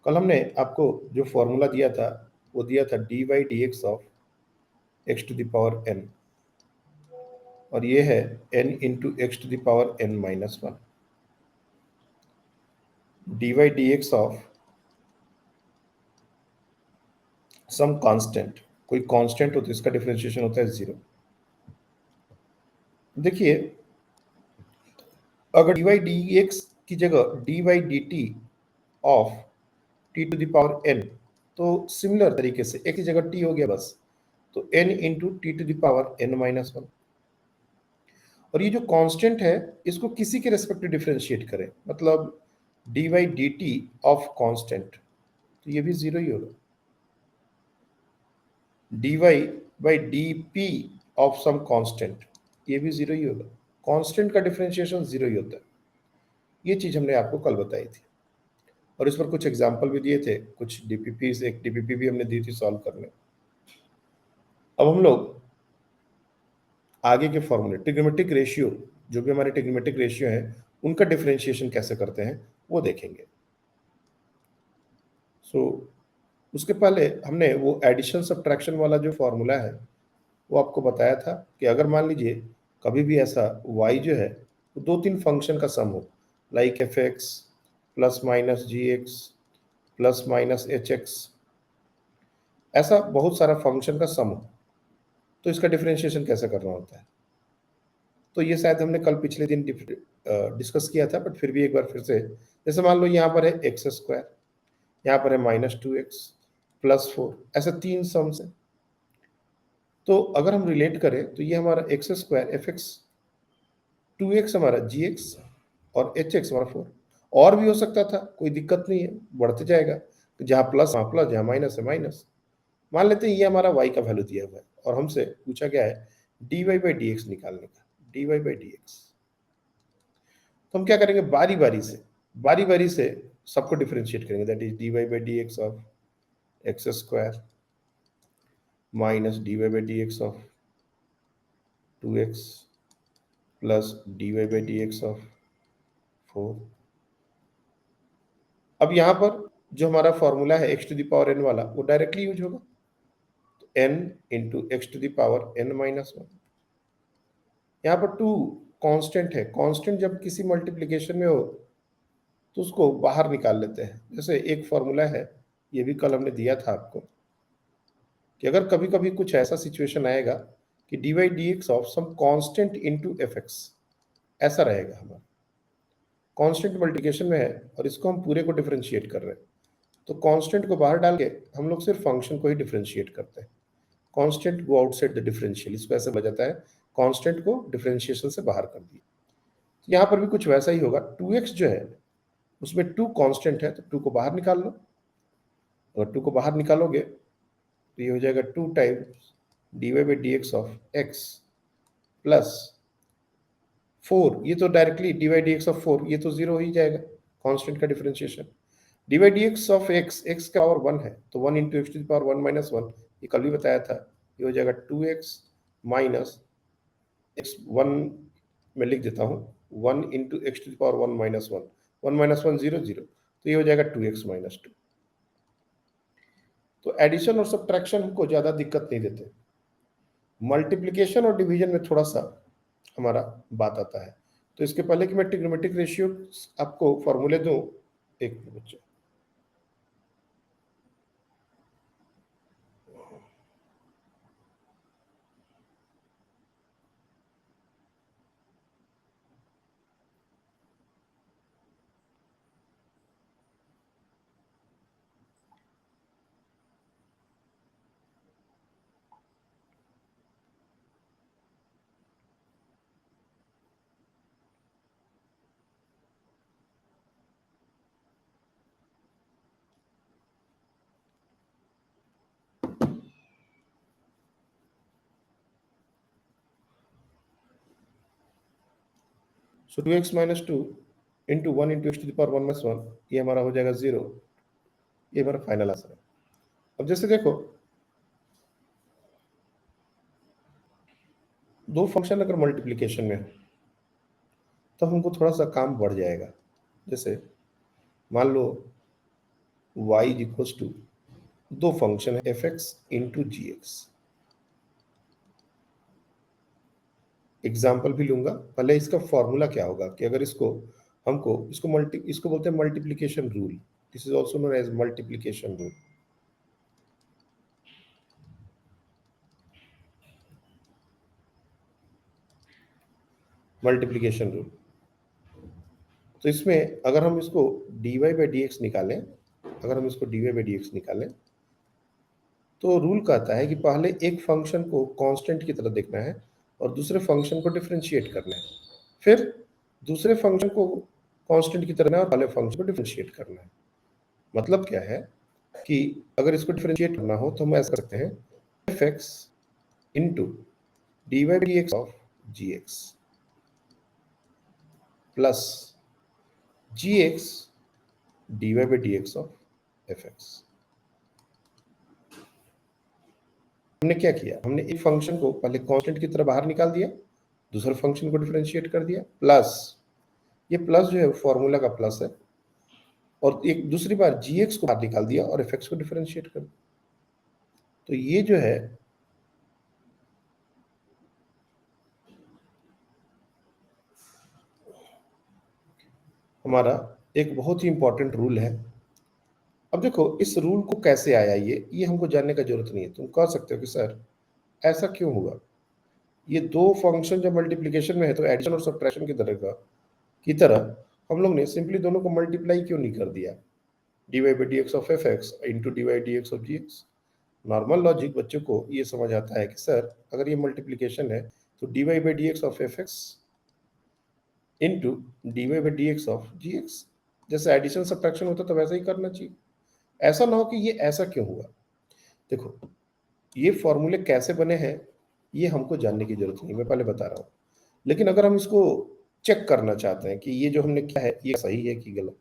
कल हमने आपको जो फॉर्मूला दिया था वो दिया था dy dx of x to the power n, और ये है n into x to the power n minus one. dy dx of some constant, कोई कांस्टेंट हो तो इसका डिफरेंशिएशन होता है जीरो। देखिए, अगर dy dx की जगह dy dt of T to the power n, तो सिमिलर तरीके से एक ही जगह t हो गया बस, तो n into T to the power n minus one. और ये जो कांस्टेंट है इसको किसी के रेस्पेक्ट डिफरेंशिएट करें, मतलब dy dt ऑफ कांस्टेंट, तो ये भी जीरो ही होगा। dy by dp of some constant, ये भी जीरो ही होगा। कांस्टेंट का डिफरेंशिएशन जीरो ही होता है। ये चीज हमने आपको कल बताई थी और इस पर कुछ एग्जाम्पल भी दिए थे, कुछ डीपीपी, एक डीपीपी भी हमने दी थी सॉल्व करने। अब हम लोग आगे के फॉर्मूले, ट्रिग्नोमेट्रिक रेशियो, जो भी हमारे ट्रिग्नोमेट्रिक रेशियो हैं उनका डिफरेंशिएशन कैसे करते हैं वो देखेंगे। सो उसके पहले हमने वो एडिशन सब्ट्रैक्शन वाला जो फॉर्मूला है वो आपको बताया था कि अगर मान लीजिए कभी भी ऐसा y जो है वो दो तीन फंक्शन का सम हो, like F X plus minus G x plus minus H X, ऐसा बहुत सारा फंक्शन का सम हो, तो इसका डिफरेंशिएशन कैसे करना होता है। तो ये शायद हमने कल पिछले दिन डिस्कस किया था, बट फिर भी एक बार फिर से, जैसे मान लो यहाँ पर है एक्स स्क्वायर, यहाँ पर है minus two X plus four, ऐसे तीन सम्स है। तो अगर हम रिलेट करें तो ये हमारा X square F X, two X हमारा जी एक्स और एच एक्स हमारा फोर। और भी हो सकता था, कोई दिक्कत नहीं है, बढ़ते जाएगा, तो जहाँ प्लस वहाँ प्लस, जहाँ माइनस है माइनस। मान लेते हैं ये हमारा y का वैल्यू दिया हुआ है और हमसे पूछा गया है dy बाई डी एक्स निकालने का, dy बाई डी एक्स। तो हम क्या करेंगे, बारी बारी से सबको डिफरेंशिएट करेंगे, that is dy by D x of x square minus dy by D x of two X plus dy by D x of four. अब यहाँ पर जो हमारा फॉर्मूला है X to the power n वाला वो directly use होगा, तो n into x to the power n minus one. यहाँ पर टू कांस्टेंट है, कांस्टेंट जब किसी मल्टीप्लिकेशन में हो तो उसको बाहर निकाल लेते हैं। जैसे एक फॉर्मूला है, ये भी कल हमने दिया था आपको, कि अगर कभी कभी कुछ ऐसा सिचुएशन आएगा कि D Y D x of some constant into F X, ऐसा रहेगा हमारा कांस्टेंट मल्टीप्लिकेशन में है और इसको हम पूरे को डिफरेंशिएट कर रहे हैं, तो कांस्टेंट को बाहर डाल के हम लोग सिर्फ फंक्शन को ही डिफरेंशिएट करते हैं। Constant go outside the differential, इसको ऐसे बन जाता है, कांस्टेंट को डिफरेंशिएशन से बाहर कर दिया। तो यहाँ पर भी कुछ वैसा ही होगा, 2x जो है उसमें 2 कांस्टेंट है, तो 2 को बाहर निकाल लो। अगर 2 को बाहर निकालोगे तो ये हो जाएगा 2 times D Y by D x of X plus 4, ये तो directly D Y D x of 4, ये तो जीरो हो ही जाएगा कांस्टेंट का differentiation. D Y D x of X, X का पावर 1 है, तो 1 into x to the power 1 minus one, ये कल भी बताया था, ये हो जाएगा 2x माइनस एक्स, 1 में लिख देता हूँ, 1 into x to the power 1 minus one, 1 minus one zero zero, तो ये हो जाएगा 2x माइनस टू। तो एडिशन और सब्ट्रैक्शन हमको ज़्यादा दिक्कत नहीं देते, मल्टीप्लिकेशन और डिवीजन में थोड़ा सा हमारा बात आता है। तो इसके पहले कि मैं ट्रिग्नोमेट्रिक रेशियो आपको फॉर्मूले दूं, एक मिनट बच्चे, so 2x minus two into one into x to the power 1 minus one, ये हमारा हो जाएगा जीरो। ये हमारा फाइनल आंसर है। अब जैसे देखो, दो फंक्शन अगर मल्टीप्लिकेशन में हो तो हमको थोड़ा सा काम बढ़ जाएगा। जैसे मान लो y इज इक्वल टू दो फंक्शन है एफ एक्स इंटू जी एक्स। एग्जाम्पल भी लूंगा, पहले इसका फॉर्मूला क्या होगा कि अगर इसको हमको इसको बोलते हैं multiplication rule. This is also known as multiplication rule. Multiplication rule, तो इसमें अगर हम इसको dy बाई डी एक्स निकालें, अगर हम इसको dy बाई डी एक्स निकालें, तो रूल कहता है कि पहले एक फंक्शन को कांस्टेंट की तरह देखना है और दूसरे फंक्शन को डिफरेंशिएट करना है, फिर दूसरे फंक्शन को कांस्टेंट की तरह और पहले फंक्शन को डिफरेंशिएट करना है। मतलब क्या है कि अगर इसको डिफरेंशिएट करना हो तो हम ऐसा कर सकते हैं f x into D Y D x of ji x plus g x D Y by D x of F x. हमने क्या किया, हमने एक फंक्शन को पहले कांस्टेंट की तरह बाहर निकाल दिया, दूसरे फंक्शन को डिफरेंशिएट कर दिया, प्लस ये प्लस जो है फॉर्मूला का प्लस है, और एक दूसरी बार जी एक्स को बाहर निकाल दिया और एफ एक्स को डिफरेंशिएट कर दिया। तो ये जो है हमारा एक बहुत ही इंपॉर्टेंट रूल है। अब देखो इस रूल को कैसे आया, ये हमको जानने का जरूरत नहीं है। तुम कह सकते हो कि सर ऐसा क्यों हुआ, ये दो फंक्शन जब मल्टीप्लिकेशन में है तो एडिशन और सब्ट्रैक्शन की तरह हम लोग ने सिंपली दोनों को मल्टीप्लाई क्यों नहीं कर दिया, d Y by D x of F x into D Y D x of ji x. Normal logic बच्चों को ये समझ आता है कि सर अगर ये मल्टीप्लिकेशन है तो D Y by D x of F x into D Y by D x of ji x, जैसे एडिशन सब्ट्रैक्शन होता तो वैसा ही करना चाहिए। ऐसा ना हो कि ये ऐसा क्यों हुआ। देखो ये फॉर्मूले कैसे बने हैं ये हमको जानने की जरूरत नहीं, मैं पहले बता रहा हूँ। लेकिन अगर हम इसको चेक करना चाहते हैं कि ये जो हमने किया है ये सही है कि गलत,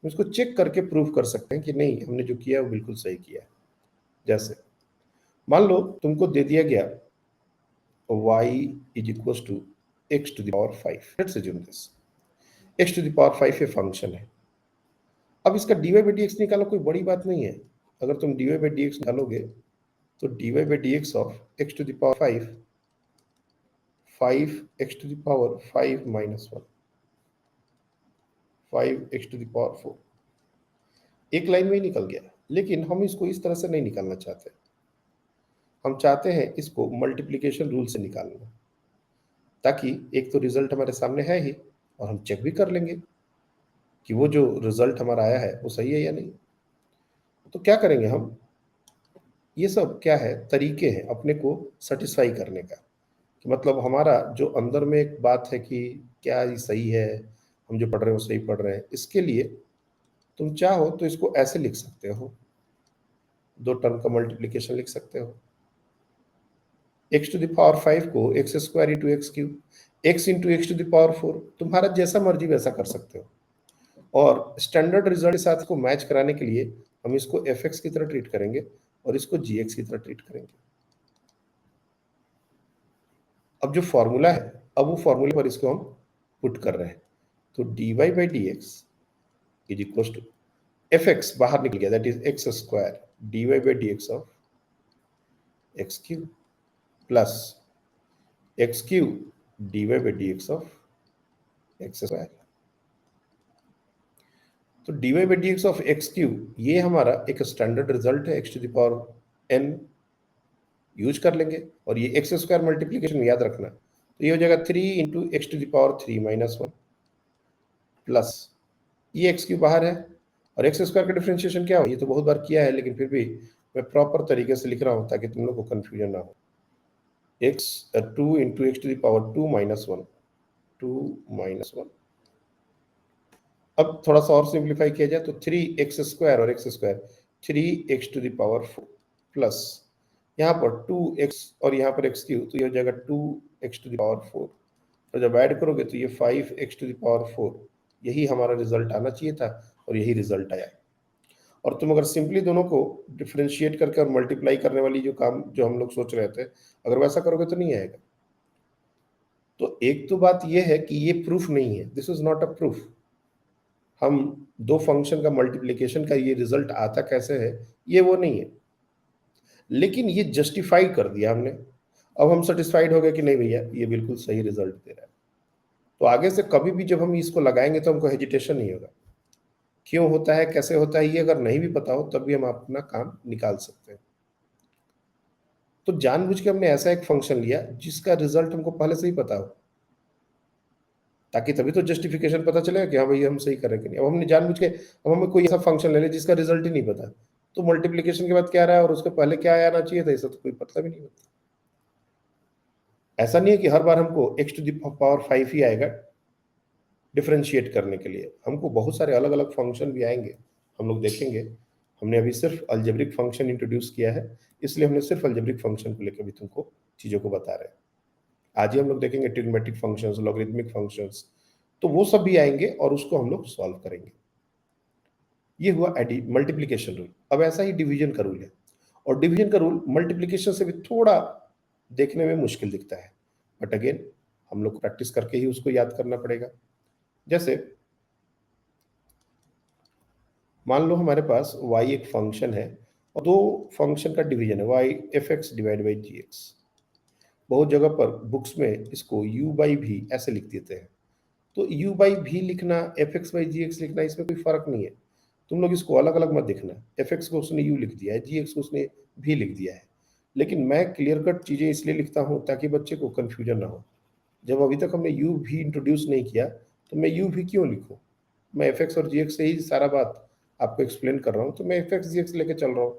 हम इसको चेक करके प्रूव कर सकते हैं कि नहीं हमने जो किया है वो बिल्कुल सही किया है। जैसे मान लो तुमको दे दिया गया y is equal to x to the power 5, let's assume this x to the power 5 ये फंक्शन है। अब इसका dy बाई डी एक्स निकालो, कोई बड़ी बात नहीं है। अगर तुम dy बाई डी एक्स निकालोगे तो dy by D x of x to the power 5 5x to the power 5 minus 1 5x to the power 4 एक लाइन में ही निकल गया। लेकिन हम इसको इस तरह से नहीं निकालना चाहते, हम चाहते हैं इसको मल्टीप्लिकेशन रूल से निकालना, ताकि एक तो रिजल्ट हमारे सामने है ही और हम चेक भी कर लेंगे कि वो जो रिजल्ट हमारा आया है वो सही है या नहीं। तो क्या करेंगे हम, ये सब क्या है तरीके हैं अपने को सेटिस्फाई करने का, कि मतलब हमारा जो अंदर में एक बात है कि क्या ये सही है, हम जो पढ़ रहे हैं वो सही पढ़ रहे हैं। इसके लिए तुम चाहो तो इसको ऐसे लिख सकते हो, दो टर्म का मल्टीप्लिकेशन लिख सकते हो। एक्स टू द पावर 5 को x square into x cube, x into x to the power 4, तुम्हारा जैसा मर्जी वैसा कर सकते हो। और स्टैंडर्ड रिजल्ट के साथ को मैच कराने के लिए हम इसको एफ एक्स की तरह ट्रीट करेंगे और इसको जी एक्स की तरह ट्रीट करेंगे। अब जो फॉर्मूला है, अब वो फॉर्मूले पर इसको हम पुट कर रहे हैं। तो D Y by D x is equal to F X बाहर निकल गया, that is X square D Y by D x of x cube plus X cube D Y by D x of x square. तो D Y by D x of x cube ये हमारा एक standard result है, X to the power N use कर लेंगे। और ये x square multiplication याद रखना, तो ये हो जाएगा 3 into x to the power 3 minus 1 plus ये एक्स क्यूब बाहर है। और एक्स स्क्वायर का डिफरेंशिएशन क्या हो, ये तो बहुत बार किया है लेकिन फिर भी मैं प्रॉपर तरीके से लिख रहा हूँ ताकि तुम लोग को कंफ्यूजन ना हो। X 2 into x to the power 2 minus 1 2 minus 1। अब थोड़ा सा और सिंप्लीफाई किया जाए तो 3x स्क्वायर और x square 3x to the power 4 plus यहाँ पर 2x और यहाँ पर x क्यूब, तो ये हो जाएगा 2x टू द पावर 4। तो जब ऐड करोगे तो ये 5x टू द पावर 4, यही हमारा रिजल्ट आना चाहिए था और यही रिजल्ट आया। और तुम अगर सिंपली दोनों को डिफरेंशिएट करके और मल्टीप्लाई करने वाली जो काम जो हम लोग सोच रहे थे, अगर वैसा करोगे तो नहीं आएगा। तो एक तो बात ये है कि ये प्रूफ नहीं है, this is not a proof. हम दो फंक्शन का मल्टीप्लिकेशन का ये रिजल्ट आता कैसे है, ये वो नहीं है, लेकिन ये जस्टिफाई कर दिया हमने। अब हम सेटिस्फाइड हो गए कि नहीं भैया ये बिल्कुल सही रिजल्ट दे रहा है। तो आगे से कभी भी जब हम इसको लगाएंगे तो हमको हेजिटेशन नहीं होगा। क्यों होता है, कैसे होता है, ये अगर नहीं भी पता हो तब भी हम अपना काम निकाल सकते हैं। तो जानबूझ के हमने ऐसा एक फंक्शन लिया जिसका रिजल्ट हमको पहले से ही पता हो, ताकि तभी तो जस्टिफिकेशन पता चलेगा कि हाँ भाई हम सही कर रहे हैं कि नहीं। अब हमने जानबूझ के, अब हमें कोई ऐसा फंक्शन ले लिया जिसका रिजल्ट ही नहीं पता, तो मल्टीप्लिकेशन के बाद क्या रहा है और उसके पहले क्या आना चाहिए था, इसका तो कोई मतलब ही नहीं होता। ऐसा नहीं है कि हर बार हमको x टू द पावर 5 ही आएगा डिफरेंशिएट करने के लिए, हमको बहुत सारे अलग अलग फंक्शन भी आएंगे, हम लोग देखेंगे। हमने अभी सिर्फ अलजेब्रिक फंक्शन इंट्रोड्यूस किया है, इसलिए हमने सिर्फ अलजेब्रिक फंक्शन को लेकर भी तुमको चीज़ों को बता रहे हैं। आज ही हम लोग देखेंगे ट्रिग्नोमेट्रिक फंक्शंस, लॉगरिथमिक फंक्शंस, तो वो सब भी आएंगे और उसको हम लोग सॉल्व करेंगे। ये हुआ एडी मल्टीप्लिकेशन रूल। अब ऐसा ही डिवीजन का रूल है, और डिवीजन का रूल मल्टीप्लिकेशन से भी थोड़ा देखने में मुश्किल दिखता है, बट अगेन हम लोग को प्रैक्टिस करके ही उसको याद करना पड़ेगा। जैसे मान लो हमारे पास y एक फंक्शन है और दो फंक्शन का डिवीजन है, y f x divide by ji x. बहुत जगह पर बुक्स में इसको u बाई भी ऐसे लिख देते हैं, तो u बाई भी लिखना, f x by ji x लिखना, इसमें कोई फर्क नहीं है। तुम लोग इसको अलग अलग मत देखना, एफ एक्स को उसने u लिख दिया है, जी एक्स को उसने भी लिख दिया है, लेकिन मैं क्लियर कट चीज़ें इसलिए लिखता हूँ ताकि बच्चे को कन्फ्यूजन ना हो। जब अभी तक हमने u भी इंट्रोड्यूस नहीं किया तो मैं u भी क्यों लिखूँ, मैं एफ एक्स और जी एक्स से ही सारा बात आपको एक्सप्लेन कर रहा हूँ, तो मैं एफ एक्स जी एक्स लेके चल रहा हूँ।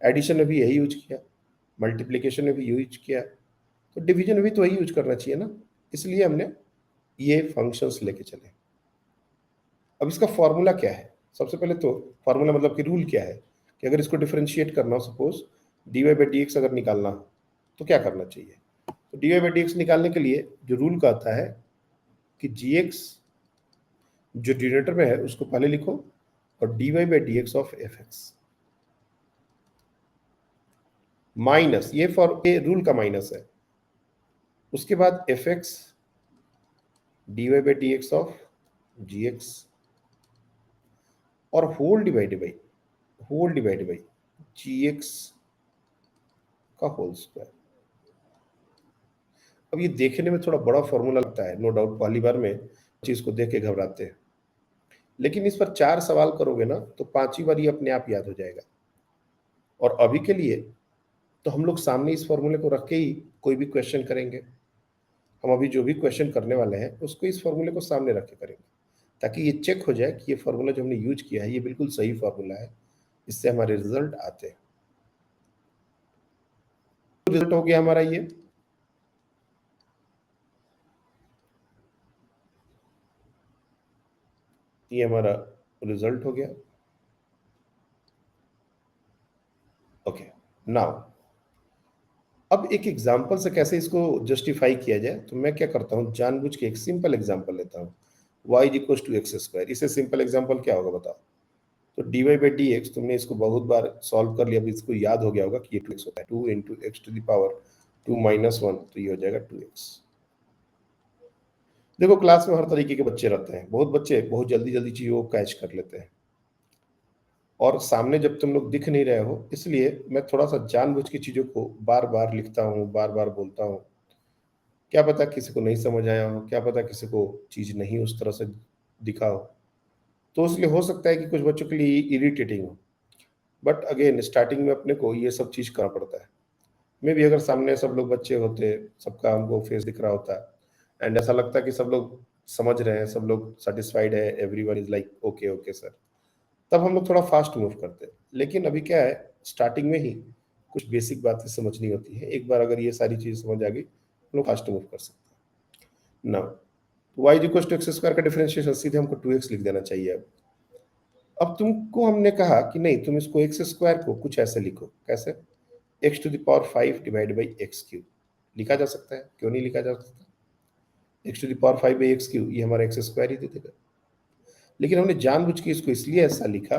एडिशन में भी यही यूज किया, मल्टीप्लीकेशन में भी यही यूज किया, तो डिवीजन में भी तो वही यूज करना चाहिए ना, इसलिए हमने ये फंक्शंस लेके चले। अब इसका फॉर्मूला क्या है, सबसे पहले तो फॉर्मूला मतलब कि रूल क्या है, कि अगर इसको डिफरेंशिएट करना हो, suppose d Y by D x अगर निकालना हो तो क्या करना चाहिए। तो D Y by D x निकालने के लिए जो रूल कहता है कि जी एक्स जो डिनोमिनेटर में है उसको पहले लिखो, और D Y by D x of F X minus, ये फॉर ये रूल का माइनस है, उसके बाद F X D Y by D x of ji X और whole divide by ji X का होल स्क्वायर। अब ये देखने में थोड़ा बड़ा फॉर्मूला लगता है, नो डाउट, पहली बार में चीज को देख के घबराते हैं, लेकिन इस पर 4 सवाल करोगे ना तो 5वीं बार ये अपने आप याद हो जाएगा। और अभी के लिए तो हम लोग सामने इस फॉर्मूले को रख के ही कोई भी क्वेश्चन करेंगे। हम अभी जो भी क्वेश्चन करने वाले हैं उसको इस फॉर्मूले को सामने रख के करेंगे, ताकि ये चेक हो जाए कि ये फॉर्मूला जो हमने यूज किया है ये बिल्कुल सही फॉर्मूला है, इससे हमारे रिजल्ट आते हैं। रिजल्ट हो गया हमारा ये हमारा रिजल्ट हो गया। ओके, नाउ अब एक एग्जांपल से कैसे इसको जस्टिफाई किया जाए, तो मैं क्या करता हूँ, जानबूझ के एक सिंपल एग्जांपल लेता हूँ, y equals to x square. इससे सिंपल एग्जांपल क्या होगा बताओ। तो D Y by D x तुमने इसको बहुत बार सॉल्व कर लिया, अब इसको याद हो गया होगा कि ये 2x होता है, 2 into x to the power 2 minus 1, तो ये हो जाएगा 2x। देखो क्लास में हर तरीके के बच्चे रहते हैं, बहुत बच्चे बहुत जल्दी जल्दी चीज़ों को कैच कर लेते हैं, और सामने जब तुम लोग दिख नहीं रहे हो इसलिए मैं थोड़ा सा जानबूझ के चीज़ों को बार बार लिखता हूँ, बार बार बोलता हूँ। क्या पता किसी को नहीं समझ आया हो, क्या पता किसी को चीज़ नहीं उस तरह से दिखा हो, तो इसलिए हो सकता है कि कुछ बच्चों के लिए इरिटेटिंग हो, बट अगेन स्टार्टिंग में अपने को ये सब चीज़ करना पड़ता है। मे भी अगर सामने सब लोग बच्चे होते, सबका हमको फेस दिख रहा होता एंड ऐसा लगता कि सब लोग समझ रहे हैं, सब लोग सेटिस्फाइड है, everyone is like okay okay sir, तब हम लोग थोड़ा फास्ट मूव करते हैं। लेकिन अभी क्या है, स्टार्टिंग में ही कुछ बेसिक बातें समझनी होती है, एक बार अगर ये सारी चीज़ समझ आ गई हम लोग फास्ट मूव कर सकते हैं ना। Y equal to x square का डिफरेंशिएशन सीधे हमको 2x लिख देना चाहिए। अब तुमको हमने कहा कि नहीं, तुम इसको एक्स स्क्वायर को कुछ ऐसे लिखो, कैसे, x to the power 5 divide by x cube लिखा जा सकता है, क्यों नहीं लिखा जा सकता। X to the power 5 by x cube ये हमारा एक्स स्क्वायर ही दे देगा, लेकिन हमने जानबूझ के इसको इसलिए ऐसा लिखा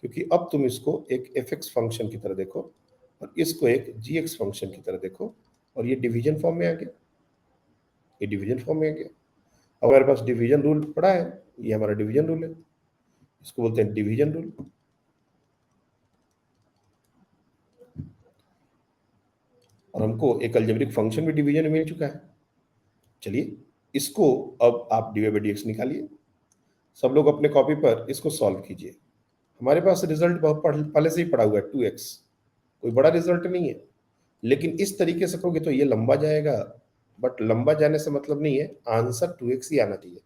क्योंकि अब तुम इसको एक एफ एक्स फंक्शन की तरह देखो और इसको एक जी एक्स फंक्शन की तरह देखो, और ये डिवीजन फॉर्म में आ गया, ये डिवीजन फॉर्म में आ गया। अब हमारे पास डिवीजन रूल पड़ा है, ये हमारा डिवीजन रूल है। इसको बोलते हैं डिवीजन रूल। और हमको एक अलजेब्रिक फंक्शन भी डिवीजन में मिल चुका है। चलिए इसको अब आप डी बाई डी एक्स निकालिए। सब लोग अपने कॉपी पर इसको सॉल्व कीजिए। हमारे पास रिजल्ट बहुत पहले से ही पड़ा हुआ है 2x, कोई बड़ा रिजल्ट नहीं है। लेकिन इस तरीके से करोगे तो ये लंबा जाएगा, बट लंबा जाने से मतलब नहीं है, आंसर 2x ही आना चाहिए,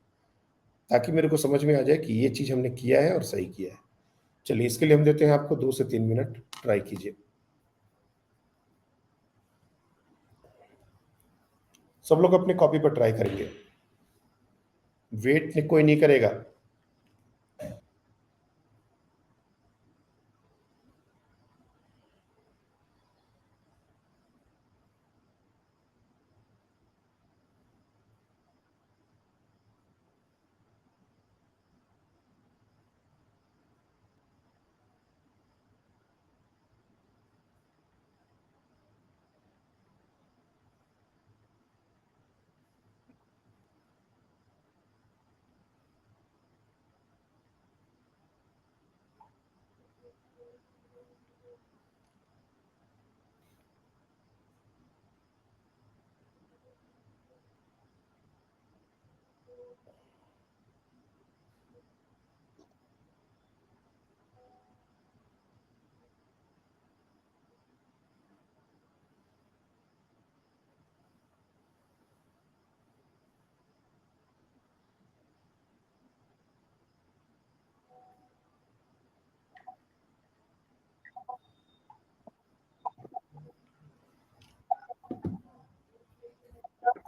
ताकि मेरे को समझ में आ जाए कि ये चीज हमने किया है और सही किया है। चलिए इसके लिए हम देते हैं आपको 2 से 3 मिनट, ट्राई कीजिए। सब लोग अपने कॉपी पर ट्राई करेंगे, वेट कोई नहीं करेगा।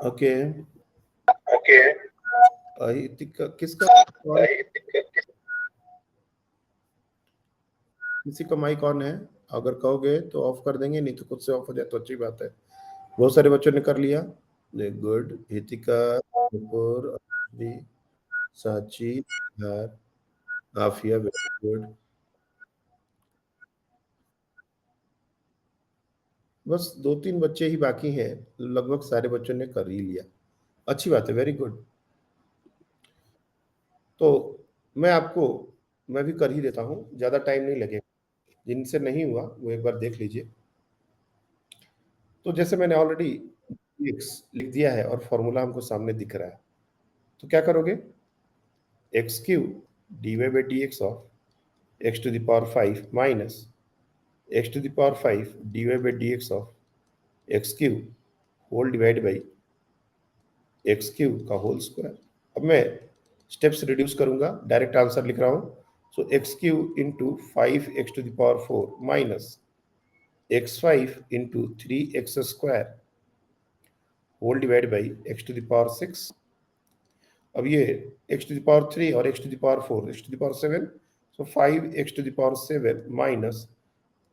ओके। ओके। किसका किसी का माइक ऑन है? अगर कहोगे तो ऑफ कर देंगे, नहीं तो खुद से ऑफ हो जाए तो अच्छी बात है। बहुत सारे बच्चों ने कर लिया, गुड। हितिका, नुपुर, अदिति, साची, यार, आफिया, वेरी गुड। बस 2-3 बच्चे ही बाकी हैं, लगभग सारे बच्चों ने कर ही लिया। अच्छी बात है, वेरी गुड। तो मैं आपको, मैं भी कर ही देता हूँ, ज़्यादा टाइम नहीं लगेगा। जिनसे नहीं हुआ वो एक बार देख लीजिए। तो जैसे मैंने ऑलरेडी एक्स लिख दिया है और फॉर्मूला हमको सामने दिख रहा है, तो क्या करोगे? X cube D Y by D x of x to the power 5 minus X to the power 5 D Y by D x of x cube whole divide by x cube का होल स्क्वायर। अब मैं स्टेप्स रिड्यूस करूंगा, direct answer लिख रहा हूं। So X cube into 5 X to the power 4 minus x5 into 3x² whole divide by x⁻⁶। अब ये x⁻³ और x⁻⁴, x⁻⁷, so 5x⁻⁷ minus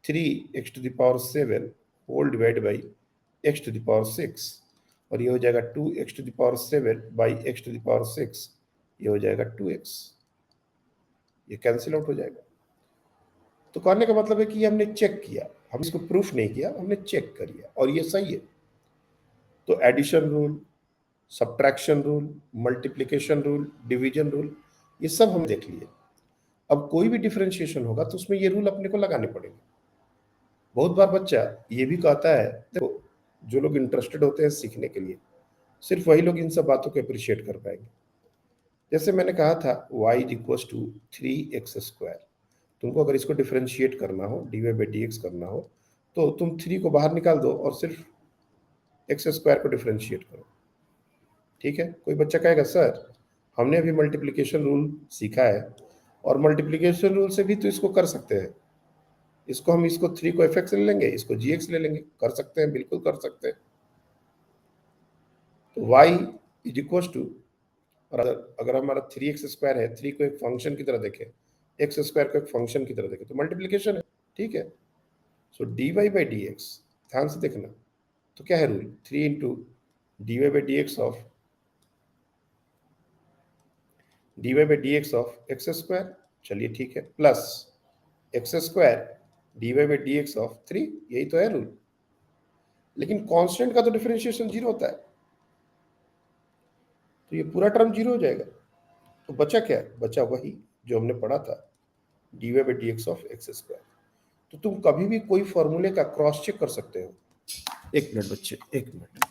3x⁻⁷ whole divide by x⁻⁶, और ये हो जाएगा 2x⁻⁷ बाई x⁻⁶, ये हो जाएगा 2x। ये कैंसिल आउट हो जाएगा। तो कहने का मतलब है कि हमने चेक किया, हम इसको प्रूफ नहीं किया, हमने चेक कर लिया और ये सही है। तो addition rule, subtraction rule, multiplication rule, division rule, ये सब हम देख लिए। अब कोई भी डिफरेंशिएशन होगा तो उसमें ये रूल अपने को लगाने पड़ेंगे। बहुत बार बच्चा ये भी कहता है, देखो जो लोग इंटरेस्टेड होते हैं सीखने के लिए, सिर्फ वही लोग इन सब बातों को अप्रिशिएट कर पाएंगे। जैसे मैंने कहा था y is equal to 3x²। तुमको अगर इसको डिफरेंशिएट करना हो, d Y by D x करना हो, तो तुम 3 को बाहर निकाल दो और सिर्फ x² को डिफरेंशिएट करो। ठीक है? कोई बच्चा कहेगा सर हमने अभी मल्टीप्लिकेशन रूल सीखा है, और मल्टीप्लिकेशन रूल से भी तो इसको कर सकते हैं। इसको 3 को fx ले लेंगे, इसको gx ले लेंगे, कर सकते हैं, बिल्कुल कर सकते हैं। तो y इज इक्वल टू, और अगर हमारा 3x² है, 3 को एक फंक्शन की तरह देखें, x² को एक फंक्शन की तरह देखें, तो मल्टीप्लिकेशन है। ठीक है? So D Y by D X, ध्यान से देखना, तो क्या है rule? 3 into D Y by D x of D Y by D x of x²। चलिए ठीक है, plus x² D Y by D x of 3, यही तो है रूल। लेकिन कांस्टेंट का तो डिफरेंशिएशन 0 होता है, तो ये पूरा टर्म 0 हो जाएगा। तो बचा क्या? बचा वही जो हमने पढ़ा था, dy by D x of x square. तो तुम कभी भी कोई फॉर्मूले का क्रॉस चेक कर सकते हो। एक मिनट बच्चे, एक मिनट।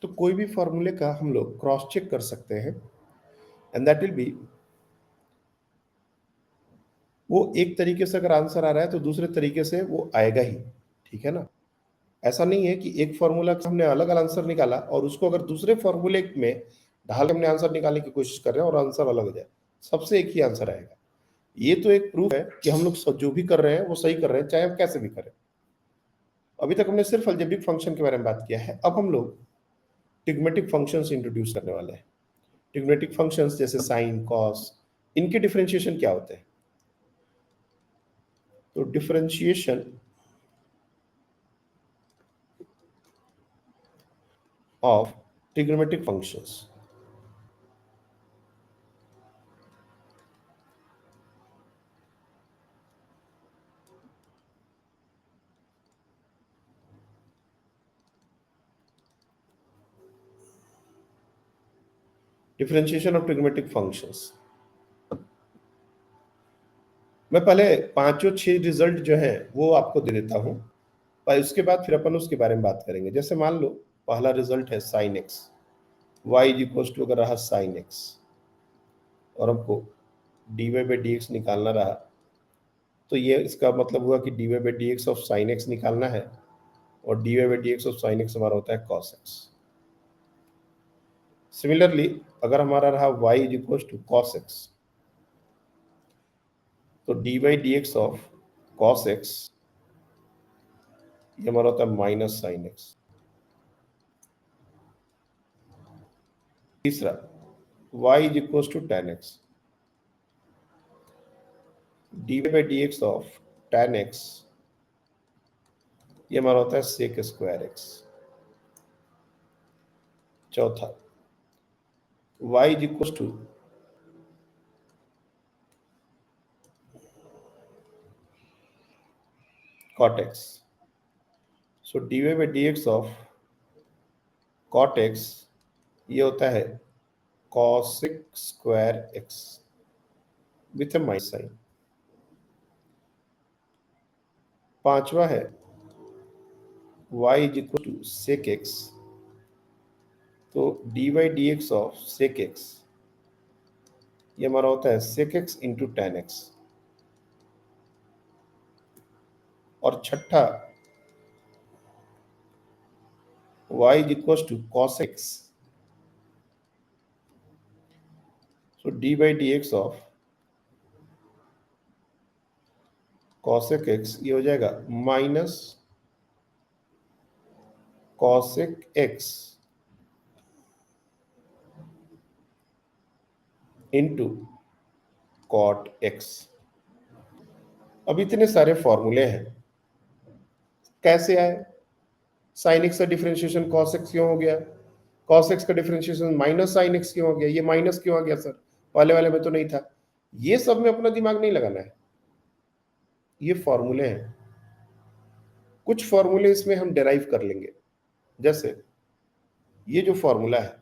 तो कोई भी फॉर्मूले का हम लोग क्रॉस चेक कर सकते हैं, एंड दैट विल बी, वो एक तरीके से अगर आंसर आ रहा है तो दूसरे तरीके से वो आएगा ही, ठीक है ना। ऐसा नहीं है कि एक फॉर्मूला का हमने अलग अलग आंसर निकाला और उसको अगर दूसरे फॉर्मूले में ढाल के हमने आंसर निकालने की कोशिश कर रहे हैं और आंसर अलग हो जाए, सबसे एक ही आंसर आएगा। ये तो एक प्रूफ है कि हम लोग जो भी कर रहे हैं वो सही कर रहे हैं, चाहे हम कैसे भी करें। अभी तक हमने सिर्फ अलजेब्रिक फंक्शन के बारे में बात किया है, अब हम लोग ट्रिग्मेटिक फंक्शंस इंट्रोड्यूस करने वाले हैं। ट्रिग्मेटिक फंक्शंस जैसे साइन, कॉस, इनके डिफरेंशिएशन क्या होते हैं? तो differentiation of trigonometric functions, differentiation of trigonometric functions. मैं पहले पांचों छह रिजल्ट जो है वो आपको दे देता हूं, पर उसके बाद फिर अपन उसके बारे में बात करेंगे। जैसे मान लो पहला रिजल्ट है sine x, y is equal to अगर रहा साइन एक्स और हमको d Y by D x निकालना रहा, तो ये इसका मतलब हुआ कि D Y by D x of sine x निकालना है और D Y by D x of sine x हमारा होता है कॉस एक्स। सिमिलरली अगर हमारा रहा y is equal to cos X, तो D by D x of cos X ये हमारा होता है माइनस साइन एक्स। तीसरा y is equal to tan X, D by D x of tan X ये हमारा होता है सेक स्क्वायर एक्स। चौथा y is equal to cot x, so D Y by D x of cot x ये होता है cosec square x with a minus sign. पांचवा है y is equal to sec X, तो D Y D x of sec X ये हमारा होता है sec X into tan X. और छठा y is equal to cos X, so D by D x of cosec X ये हो जाएगा minus cosec X into cot X. अब इतने सारे फॉर्मूले हैं, कैसे आए? साइन एक्स का डिफरेंशिएशन कॉस एक्स क्यों हो गया? कॉस एक्स का डिफरेंशिएशन माइनस साइन एक्स क्यों हो गया? ये माइनस क्यों आ गया सर? पहले वाले में तो नहीं था। ये सब में अपना दिमाग नहीं लगाना है, ये फॉर्मूले हैं। कुछ फॉर्मूले इसमें हम डिराइव कर लेंगे, जैसे ये जो फॉर्मूला है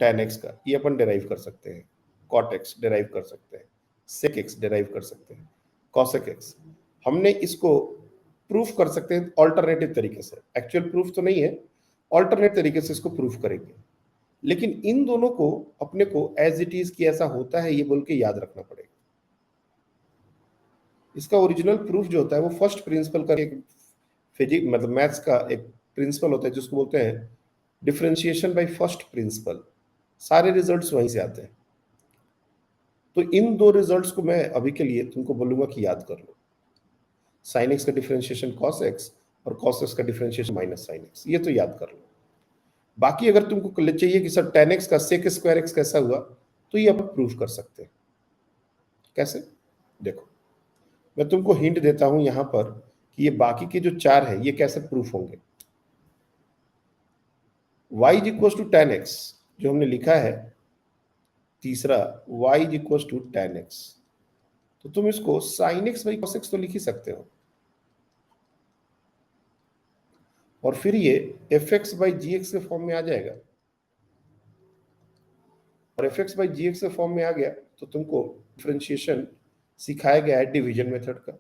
tan x का, ये अपन डिराइव कर सकते हैं। cot x डिराइव कर सकते हैं, sec x डिराइव कर सकते हैं, cosec x हमने इसको प्रूफ कर सकते हैं ऑल्टरनेटिव तरीके से। एक्चुअल प्रूफ तो नहीं है, ऑल्टरनेट तरीके से इसको प्रूफ करेंगे। लेकिन इन दोनों को अपने को एज इट इज कि ऐसा होता है ये बोल के याद रखना पड़ेगा। इसका ओरिजिनल प्रूफ जो होता है वो फर्स्ट प्रिंसिपल का एक फिजिक्स मतलब मैथ्स का एक प्रिंसिपल होता है जिसको बोलते हैं डिफरेंशिएशन बाय फर्स्ट प्रिंसिपल। सारे रिजल्ट्स वहीं से आते हैं। तो इन दो रिजल्ट्स को मैं अभी के लिए तुमको बोलूंगा कि याद कर लो। साइन एक्स का डिफरेंशिएशन कॉस एक्स और कॉस एक्स का डिफरेंशिएशन माइनस साइन एक्स, ये तो याद कर लो। बाकी अगर तुमको चाहिए कि सर tan एक्स का सेक स्क्वायर एक्स कैसा हुआ, तो ये आप प्रूफ कर सकते हैं। कैसे? देखो, मैं तुमको हिंट देता हूं यहां पर कि ये बाकी के जो चार है ये कैसे प्रूफ होंगे। y is equal to tan x जो हमने लिखा है, तीसरा y is equal to tan x, तो तुम इसको sin x by cos x तो लिख ही सकते हो, और फिर ये f x by ji x के फॉर्म में आ जाएगा, और f x by ji x के फॉर्म में आ गया तो तुमको डिफरेंशिएशन सिखाया गया है डिवीजन मेथड का।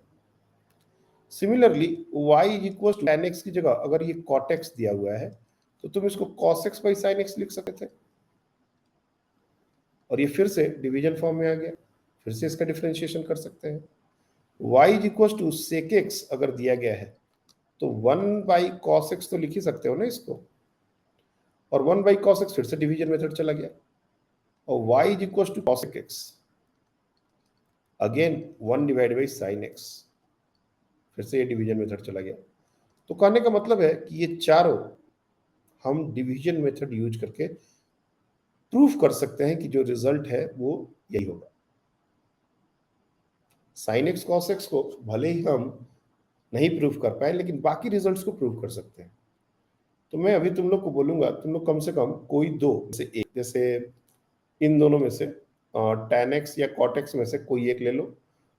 Similarly y is equal to tan x की जगह अगर ये cot x दिया हुआ है तो तुम इसको cos x by sin x लिख सकते थे, और ये फिर से डिवीजन फॉर्म में आ गया, फिर से इसका डिफरेंशिएशन कर सकते हैं। y is equal to sec x अगर दिया गया है तो 1 बाई cos x तो लिख ही सकते हो ना इसको, और 1 बाई cos x फिर से डिवीजन मेथड चला गया, और y is equal to cosec x again 1 divide by sin x, फिर से ये डिवीजन मेथड चला गया। तो कहने का मतलब है कि ये चारों हम डिवीजन मेथड यूज करके प्रूफ कर सकते हैं कि जो रिजल्ट है वो यही होगा। sin x cos x को भले ही हम नहीं प्रूफ कर पाए, लेकिन बाकी रिजल्ट्स को प्रूफ कर सकते हैं। तो मैं अभी तुम लोग को बोलूंगा, तुम लोग कम से कम कोई दो से एक, जैसे इन दोनों में से tan x या cot x में से कोई एक ले लो,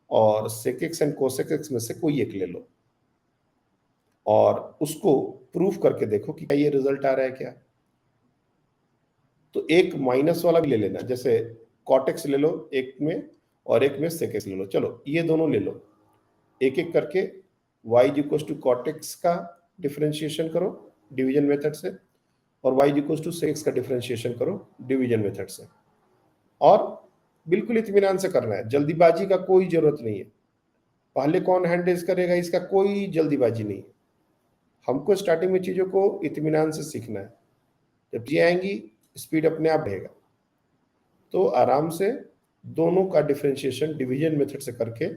और sec x and cosec x में से कोई एक ले लो, और उसको प्रूफ करके देखो कि क्या ये रिजल्ट आ रहा है क्या। तो एक माइनस वाला भी ले लेना, जैसे cot x ले लो एक में और एक में sec x ले लो। चलो ये दोनों ले लो, एक एक करके y equal to cot x का डिफरेंशिएशन करो डिवीजन मेथड से, और y equal to sec x का डिफरेंशिएशन करो डिवीजन मेथड से, और बिल्कुल इत्मीनान से करना है, जल्दीबाजी का कोई जरूरत नहीं है। पहले कौन हैंड रेज करेगा इसका कोई जल्दीबाजी नहीं है, हमको स्टार्टिंग में चीजों को इत्मीनान से सीखना है, जब ये आएंगी स्पीड अपने आप बढ़ेगा। तो आराम से दोनों का डिफरेंशिएशन डिवीजन मेथड से करके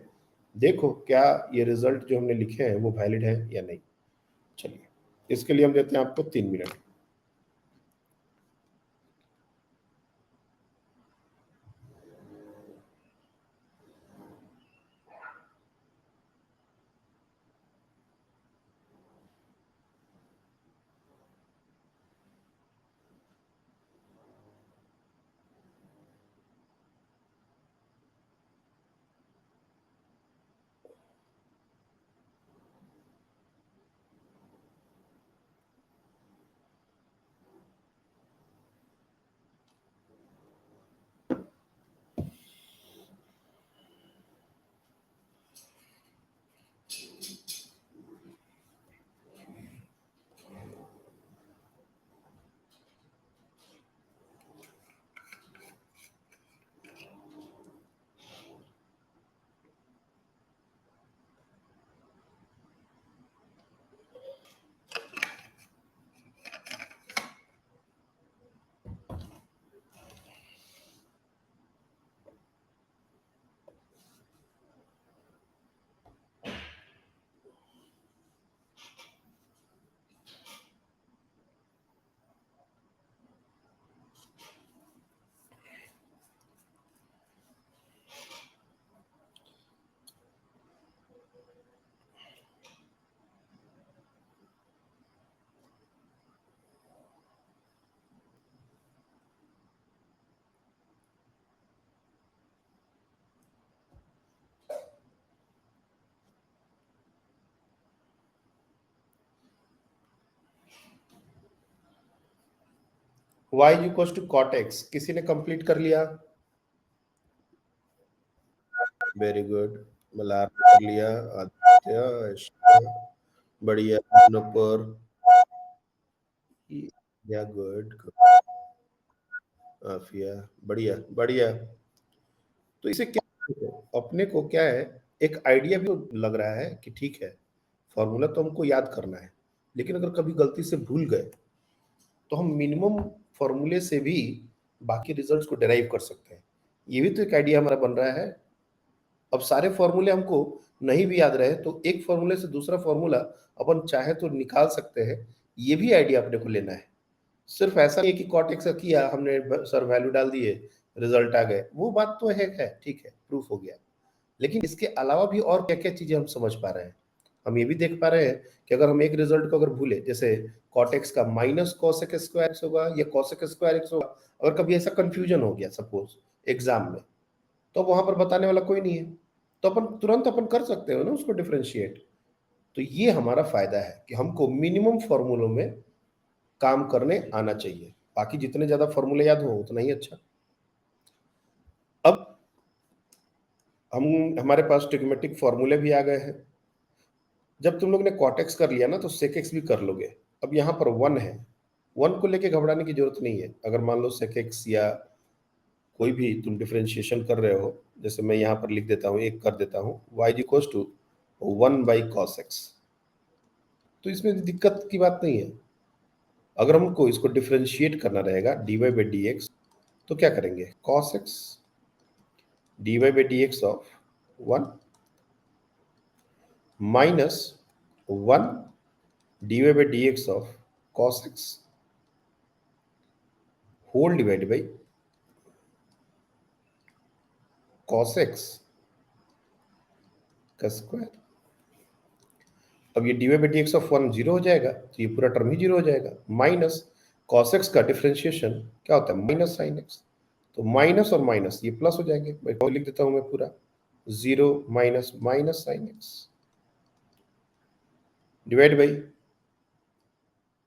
देखो क्या ये रिजल्ट जो हमने लिखे हैं वो वैलिड है या नहीं। चलिए, इसके लिए हम देते हैं आपको 3 minute. y equal to cot x किसी ने कंप्लीट कर लिया? वेरी गुड, मलार कर लिया, आदित्य, ऐश्वर्या, बढ़िया, नुपुर, या गुड, आफिया, बढ़िया बढ़िया। तो इसे क्या, अपने को क्या है, एक आइडिया भी लग रहा है कि ठीक है फॉर्मूला तो हमको याद करना है, लेकिन अगर कभी गलती से भूल गए तो हम मिनिमम फॉर्मूले से भी बाकी रिजल्ट्स को डेराइव कर सकते हैं। ये भी तो एक आइडिया हमारा बन रहा है। अब सारे फॉर्मूले हमको नहीं भी याद रहे तो एक फॉर्मूले से दूसरा फॉर्मूला अपन चाहे तो निकाल सकते हैं, ये भी आइडिया अपने को लेना है। सिर्फ ऐसा नहीं है कि कॉट एक्स का किया हमने, सर वैल्यू डाल दिए, रिजल्ट आ गए, वो बात तो है, ठीक है, प्रूफ हो गया। लेकिन इसके अलावा भी और क्या क्या चीजें हम समझ पा रहे हैं। हम ये भी देख पा रहे हैं कि अगर हम एक रिजल्ट को अगर भूले, जैसे कॉट एक्स का माइनस कॉसेक स्क्वायर एक्स होगा या कॉसेक स्क्वायर एक्स होगा, अगर कभी ऐसा कंफ्यूजन हो गया सपोज एग्जाम में, तो वहां पर बताने वाला कोई नहीं है, तो अपन तुरंत अपन कर सकते हो ना उसको डिफरेंशिएट। तो ये हमारा फायदा है कि हमको मिनिमम फॉर्मूलों में काम करने आना चाहिए, बाकी जितने ज्यादा फॉर्मूले याद हो उतना ही अच्छा। अब हम हमारे पास ट्रिग्नोमेट्रिक फॉर्मूले भी आ गए हैं। जब तुम लोग ने कॉटेक्स कर लिया ना तो सेक एक्स भी कर लोगे। अब यहाँ पर वन है, वन को लेके घबराने की जरूरत नहीं है। अगर मान लो सेक एक्स या कोई भी तुम डिफरेंशिएशन कर रहे हो, जैसे मैं यहाँ पर लिख देता हूँ, एक कर देता हूँ y equals to 1/cos x, तो इसमें दिक्कत की बात नहीं है। अगर हमको इसको डिफरेंशिएट करना रहेगा dy/dx, तो क्या करेंगे, cos x dy/dx of 1 minus 1 dy/dx of cos x whole divide by cos x का स्क्वायर। अब ये dy/dx ऑफ 1 जीरो हो जाएगा, तो ये पूरा टर्म ही जीरो हो जाएगा। माइनस cos x का डिफरेंशिएशन क्या होता है, माइनस साइन x, तो माइनस और माइनस ये प्लस हो जाएंगे। मैं लिख देता हूं मैं पूरा, zero minus minus sine x divide by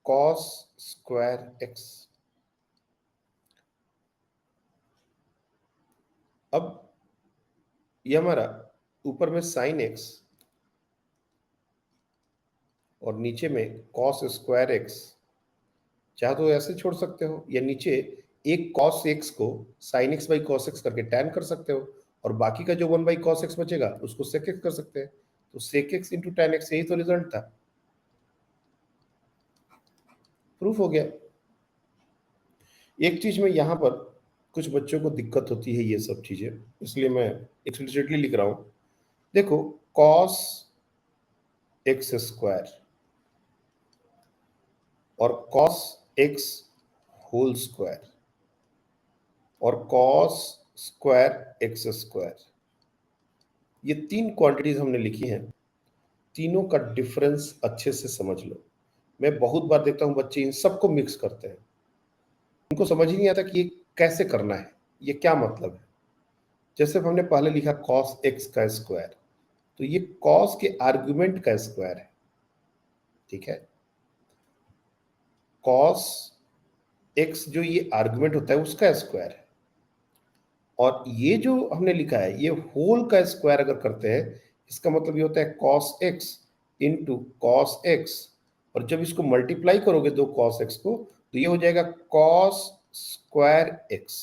cos square x। अब ये हमारा ऊपर में साइन x और नीचे में cos स्क्वायर x, चाहे तो ऐसे छोड़ सकते हो, या नीचे एक cos x को sin x by cos x करके tan कर सकते हो, और बाकी का जो 1/cos x बचेगा उसको sec x कर सकते हैं। तो sec x into tan x, यही तो रिजल्ट था, प्रूफ हो गया। एक चीज में यहाँ पर कुछ बच्चों को दिक्कत होती है ये सब चीजें, इसलिए मैं एक्सप्लिसिटली लिख रहा हूं। देखो cos x स्क्वायर और cos x होल स्क्वायर और cos स्क्वायर x स्क्वायर, ये तीन क्वांटिटीज हमने लिखी हैं। तीनों का डिफरेंस अच्छे से समझ लो। मैं बहुत बार देखता हूं बच्चे इन सबको मिक्स करते हैं, उनको समझ ही नहीं आता कि ये कैसे करना है, ये क्या मतलब है। जैसे हमने पहले लिखा cos x का स्क्वायर, तो ये cos के आर्गुमेंट का स्क्वायर है, ठीक है। cos x जो ये आर्गुमेंट होता है उसका स्क्वायर है, और ये जो हमने लिखा है ये होल का स्क्वायर अगर करते हैं, इसका मतलब ये होता है cos x into cos x, और जब इसको मल्टीप्लाई करोगे दो cos x को, तो ये हो जाएगा cos स्क्वायर x।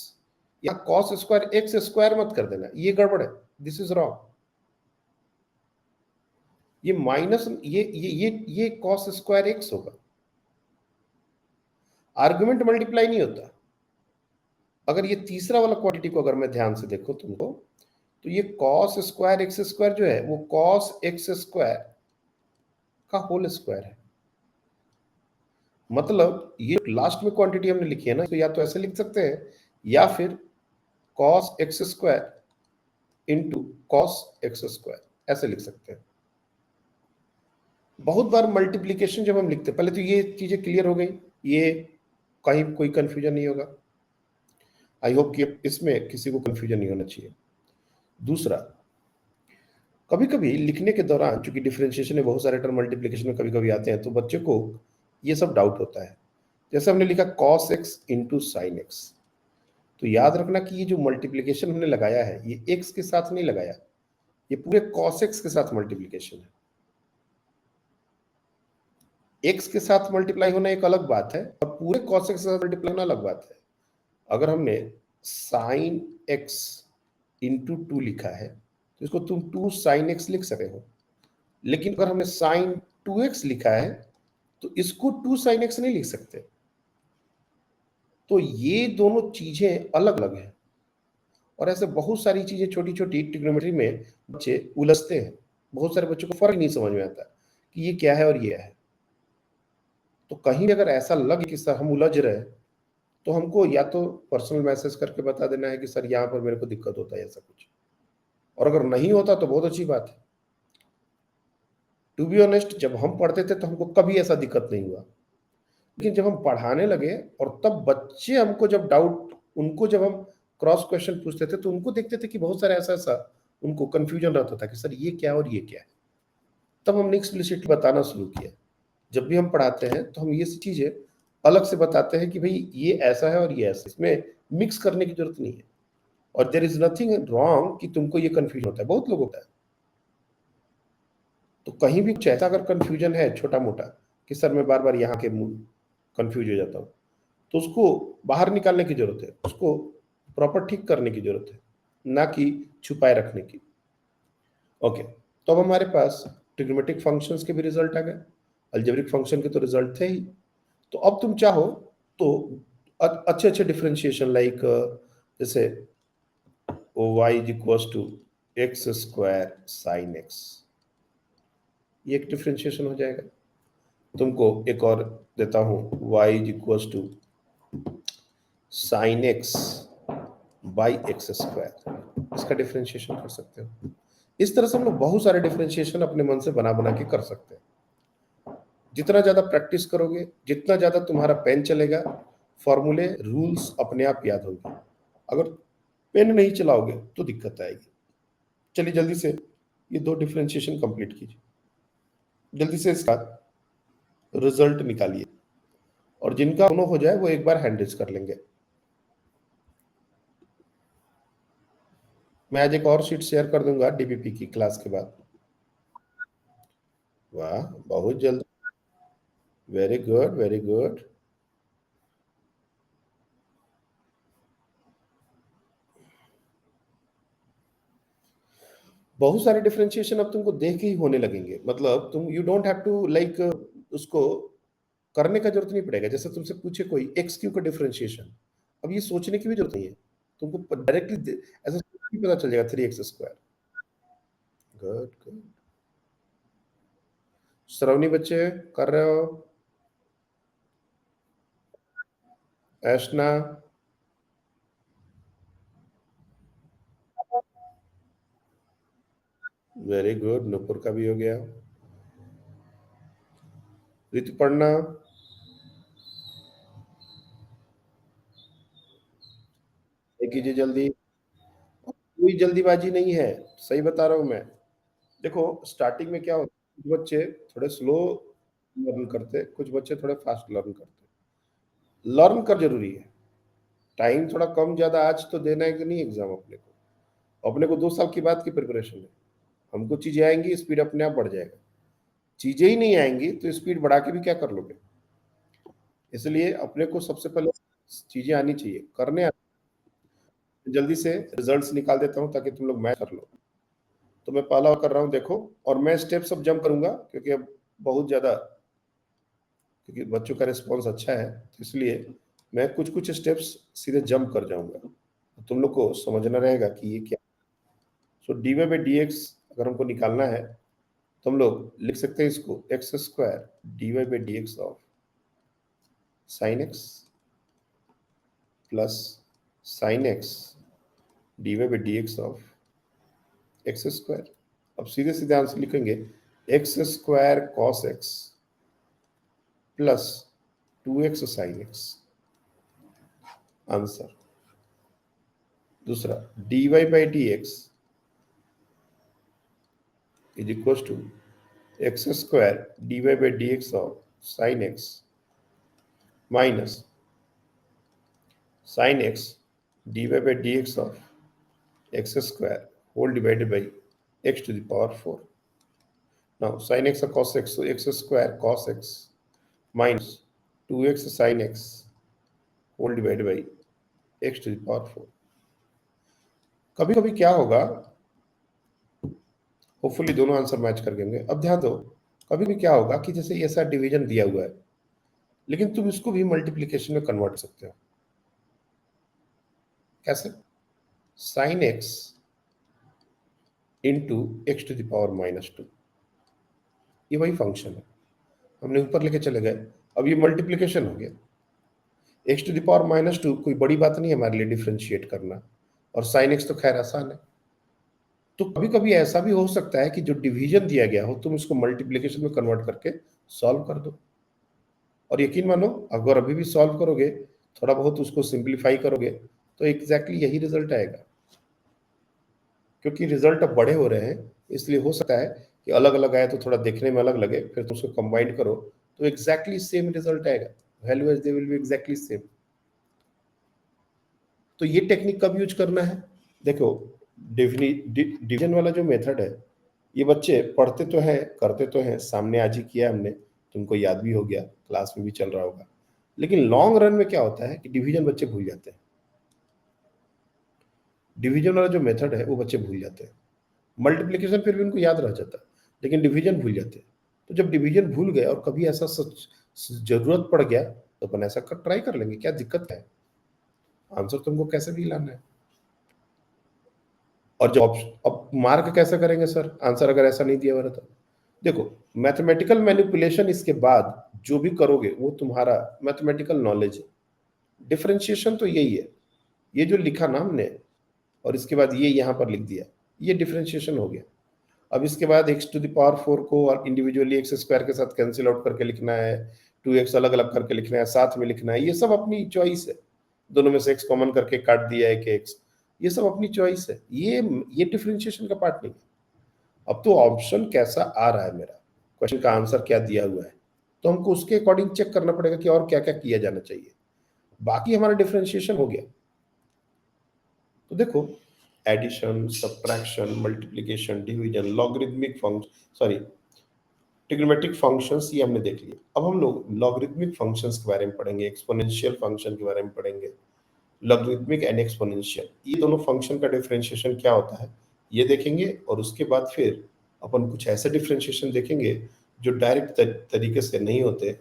या cos स्क्वायर x स्क्वायर मत कर देना, ये गड़बड़ है, दिस इज रॉन्ग। ये माइनस ये cos स्क्वायर x होगा, आर्गुमेंट मल्टीप्लाई नहीं होता। अगर ये तीसरा वाला क्वांटिटी को अगर मैं ध्यान से देखो तुमको, तो ये cos स्क्वायर एक्स स्क्वायर जो है वो cos एक्स स्क्वायर का होल स्क्वायर है। मतलब ये लास्ट में क्वांटिटी हमने लिखी है ना, तो या तो ऐसे लिख सकते हैं, या फिर cos x square into cos x square ऐसे लिख सकते हैं। बहुत बार मल्टीप्लीकेशन जब हम लिखते हैं, पहले तो ये चीजें क्लियर हो गई, ये कहीं कोई कंफ्यूजन नहीं होगा। आई होप कि इसमें किसी को कंफ्यूजन नहीं होना चाहिए। दूसरा, कभी कभी लिखने के दौरान, चूंकि डिफरेंशिएशन में बहुत सारे टर्म मल्टीप्लिकेशन में कभी कभी आते हैं, तो बच्चे को ये सब डाउट होता है। जैसे हमने लिखा cos x into sine x, तो याद रखना कि ये जो मल्टीप्लिकेशन हमने लगाया है ये x के साथ नहीं लगाया, ये पूरे cos x के साथ मल्टीप्लिकेशन है। x के साथ मल्टीप्लाई होना एक अलग बात है, और पूरे cos x के साथ मल्टीप्लाई होना अलग बात है। अगर हमने साइन x इंटू टू लिखा है, तो इसको तुम 2 साइन x लिख सकते हो। लेकिन अगर हमने साइन 2x लिखा है, तो इसको 2 साइन x नहीं लिख सकते। तो ये दोनों चीजें अलग अलग हैं, और ऐसे बहुत सारी चीजें छोटी छोटी ट्रिग्नोमेट्री में बच्चे उलझते हैं। बहुत सारे बच्चों को फर्क नहीं समझ में आता कि ये क्या है और ये है। तो कहीं भी अगर ऐसा लगे कि सर हम उलझ रहे हैं, तो हमको या तो पर्सनल मैसेज करके बता देना है कि सर यहाँ पर मेरे को दिक्कत होता है ऐसा कुछ, और अगर नहीं होता तो बहुत अच्छी बात है। टू बी ऑनेस्ट, जब हम पढ़ते थे तो हमको कभी ऐसा दिक्कत नहीं हुआ, लेकिन जब हम पढ़ाने लगे और तब बच्चे हमको जब डाउट, उनको जब हम क्रॉस क्वेश्चन पूछते थे तो उनको देखते थे कि बहुत सारा ऐसा ऐसा उनको कंफ्यूजन रहता था कि सर ये क्या है और ये क्या है। तब हमने एक्सप्लिसिटली बताना शुरू किया। जब भी हम पढ़ाते हैं तो हम ये चीजें अलग से बताते हैं कि भाई ये ऐसा है और ये ऐसा, इसमें मिक्स करने की जरूरत नहीं है। और देयर इज नथिंग रॉन्ग कि तुमको ये कंफ्यूजन होता है, बहुत लोगों का है। तो कहीं भी कुछ ऐसा अगर कंफ्यूजन है छोटा मोटा कि सर मैं बार बार यहाँ के कंफ्यूज हो जाता हूँ, तो उसको बाहर निकालने की जरूरत है, उसको प्रॉपर ठीक करने की जरूरत है, ना कि छुपाए रखने की। ओके, तो अब हमारे पास ट्रिग्नोमेट्रिक फंक्शंस के भी रिजल्ट आ गए, अलजेब्रिक फंक्शन के तो रिजल्ट थे ही। तो अब तुम चाहो तो अच्छे अच्छे डिफरेंशिएशन लाइक जैसे ओ y is equals to x square sine x, ये एक डिफरेंशिएशन हो जाएगा। तुमको एक और देता हूं, y is equals to sine x by x square, इसका डिफरेंशिएशन कर सकते हो। इस तरह से हम लोग बहुत सारे डिफरेंशिएशन अपने मन से बना बना के कर सकते हैं। जितना ज्यादा प्रैक्टिस करोगे, जितना ज्यादा तुम्हारा पेन चलेगा, फॉर्मूले रूल्स अपने आप याद होंगे। अगर पेन नहीं चलाओगे तो दिक्कत आएगी। चलिए जल्दी से ये दो डिफरेंशिएशन कंप्लीट कीजिए, जल्दी से इसका रिजल्ट निकालिए, और जिनका दोनों हो जाए वो एक बार हैंड रेज कर लेंगे। मैं आज एक और शीट शेयर कर दूंगा डीबीपी की क्लास के बाद। वाह, बहुत जल्दी, वेरी गुड वेरी गुड। बहुत सारे डिफरेंशिएशन अब तुमको देख के ही होने लगेंगे, मतलब तुम you don't have to like उसको करने का जरूरत नहीं पड़ेगा। जैसे तुमसे पूछे कोई एक्स क्यू का डिफरेंशिएशन, अब ये सोचने की भी जरूरत नहीं है, तुमको डायरेक्टली ऐसा पता चल जाएगा, 3x square. Good good. Shravani बच्चे कर रहे हो? ऐशना? वेरी गुड, नुपुर का भी हो गया। ऋतुपर्णा? एक कीजिए जल्दी, कोई जल्दीबाजी नहीं है, सही बता रहा हूं मैं। देखो स्टार्टिंग में क्या होता है, कुछ बच्चे थोड़े स्लो लर्न करते, कुछ बच्चे थोड़े फास्ट लर्न करते। लर्न कर जरूरी है, टाइम थोड़ा कम ज्यादा आज तो देना है कि नहीं एग्जाम अपने को। अपने को 2 साल की बात की प्रिपरेशन है, हमको चीजें आएंगी, स्पीड अपने आप बढ़ जाएगा। चीजें ही नहीं आएंगी तो स्पीड बढ़ा के भी क्या कर लोगे। इसलिए अपने को सबसे पहले चीजें आनी चाहिए, करने जल्दी से रिजल्ट्स निकाल देता हूँ ताकि तुम लोग मैच कर लो। तो मैं पहला कर रहा हूँ, देखो, और मैं स्टेप सब जंप करूंगा क्योंकि अब बहुत ज्यादा, क्योंकि बच्चों का रिस्पॉन्स अच्छा है, तो इसलिए मैं कुछ कुछ स्टेप्स सीधे जंप कर जाऊंगा, तो तुम लोग को समझना रहेगा कि ये क्या। So D Y by D x अगर हमको निकालना है तो हम लोग लिख सकते हैं इसको X square D Y by D x of sine X plus sine X D Y by D x of x square. अब सीधे सीधे आंसर लिखेंगे, X square cos X plus 2x sine X, answer. दूसरा, D Y by D x is equal to x square D Y by D x of sine X minus sine X D Y by D x of x square whole divided by X to the power 4। Now sine x और cos X, so X square cos X minus 2x sine X whole divided by X to the power 4। कभी कभी क्या होगा, hopefully दोनों answer match कर होंगे। अब ध्यान दो, कभी भी क्या होगा कि जैसे ऐसा डिवीजन दिया हुआ है, लेकिन तुम इसको भी मल्टीप्लिकेशन में कन्वर्ट कर सकते हो। कैसे? Sine x into x to the power -2। ये वही फंक्शन है, हमने ऊपर लेके चले गए, अब ये मल्टीप्लीकेशन हो गया। एक्स टू द पावर -2 कोई बड़ी बात नहीं है हमारे लिए डिफ्रेंशिएट करना, और साइन एक्स तो खैर आसान है। तो कभी कभी ऐसा भी हो सकता है कि जो डिवीजन दिया गया हो तुम इसको मल्टीप्लीकेशन में कन्वर्ट करके सॉल्व कर दो, और यकीन मानो अगर अभी भी सॉल्व करोगे, थोड़ा बहुत उसको सिंप्लीफाई करोगे, तो एग्जैक्टली यही रिजल्ट आएगा। क्योंकि रिजल्ट अब बड़े हो रहे हैं, इसलिए हो सकता है कि अलग अलग आए तो थोड़ा देखने में अलग लगे, फिर तुम उसको कंबाइन करो तो एग्जैक्टली सेम रिजल्ट आएगा, value as they will be exactly same. तो ये टेक्निक कब यूज करना है? देखो, डिवीजन वाला जो मेथड है, ये बच्चे पढ़ते तो हैं, करते तो हैं, सामने आज ही किया हमने, तुमको याद भी हो गया, क्लास में भी चल रहा होगा, लेकिन लॉन्ग रन में क्या होता है कि डिवीजन बच्चे भूल जाते हैं। डिवीजन वाला जो मेथड है वो बच्चे भूल जाते हैं। मल्टीप्लिकेशन फिर भी उनको याद रह जाता है, लेकिन डिवीजन भूल जाते हैं। तो जब डिवीजन भूल गए और कभी ऐसा सच जरूरत पड़ गया तो अपन ऐसा कर ट्राई कर लेंगे, क्या दिक्कत है? आंसर तुमको कैसे भी लाना है। और जब अब मार्क कैसे करेंगे सर, आंसर अगर ऐसा नहीं दिया हुआ रहता? देखो, मैथमेटिकल मैनिपुलेशन इसके बाद जो भी करोगे वो तुम्हारा मैथमेटिकल नॉलेज है। डिफरेंशिएशन तो यही है, ये जो लिखा ना हमने और इसके बाद ये यहाँ पर लिख दिया, ये डिफरेंशिएशन हो गया। अब इसके बाद एक्स टू द पावर 4 को और इंडिविजुअली एक्स स्क्वायर के साथ कैंसिल आउट करके लिखना है, 2x अलग अलग करके लिखना है, साथ में लिखना है, ये सब अपनी चॉइस है। दोनों में से x कॉमन करके काट दिया है कि x, ये सब अपनी चॉइस है, ये डिफरेंशिएशन का पार्ट नहीं है। अब तो ऑप्शन कैसा आ रहा है मेरा, क्वेश्चन का आंसर क्या दिया हुआ है, तो हमको उसके अकॉर्डिंग चेक करना पड़ेगा कि और क्या क्या किया जाना चाहिए। बाकी हमारा डिफरेंशिएशन हो गया। तो देखो, addition, subtraction, multiplication, division, logarithmic function, sorry trigonometric functions, ये हमने देख लिए। अब हम लोग लॉगरिथमिक फंक्शंस के बारे में पढ़ेंगे, एक्सपोनेंशियल फंक्शन के बारे में पढ़ेंगे। लॉगरिथमिक एंड एक्सपोनेंशियल, ये दोनों फंक्शन का डिफरेंशिएशन क्या होता है ये देखेंगे, और उसके बाद फिर अपन कुछ ऐसे डिफरेंशिएशन देखेंगे जो डायरेक्ट तरीके से नहीं होते,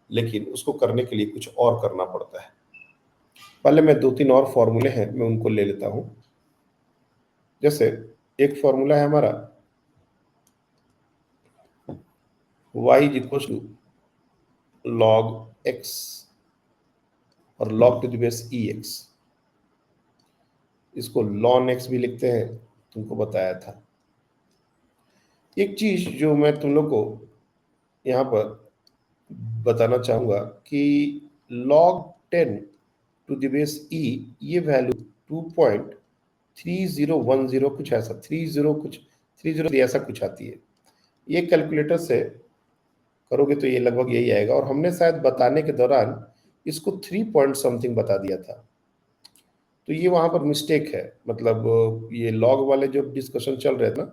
लेकिन उसको करने के लिए कुछ और करना पड़ता है। पहले मैं 2-3 और फॉर्मूले हैं, मैं उनको ले लेता हूं। जैसे एक फॉर्मूला है हमारा y is equal to log x और log to the base ex, इसको ln x भी लिखते हैं, तुमको बताया था। एक चीज जो मैं तुम लोग को यहाँ पर बताना चाहूंगा कि log 10 to the base e, ये वैल्यू 2.3010 कुछ ऐसा, 30 ऐसा कुछ आती है। ये कैलकुलेटर से करोगे तो ये लगभग यही आएगा, और हमने शायद बताने के दौरान इसको 3 पॉइंट समथिंग बता दिया था। तो ये वहां पर मिस्टेक है, मतलब ये लॉग वाले जो डिस्कशन चल रहे थे ना,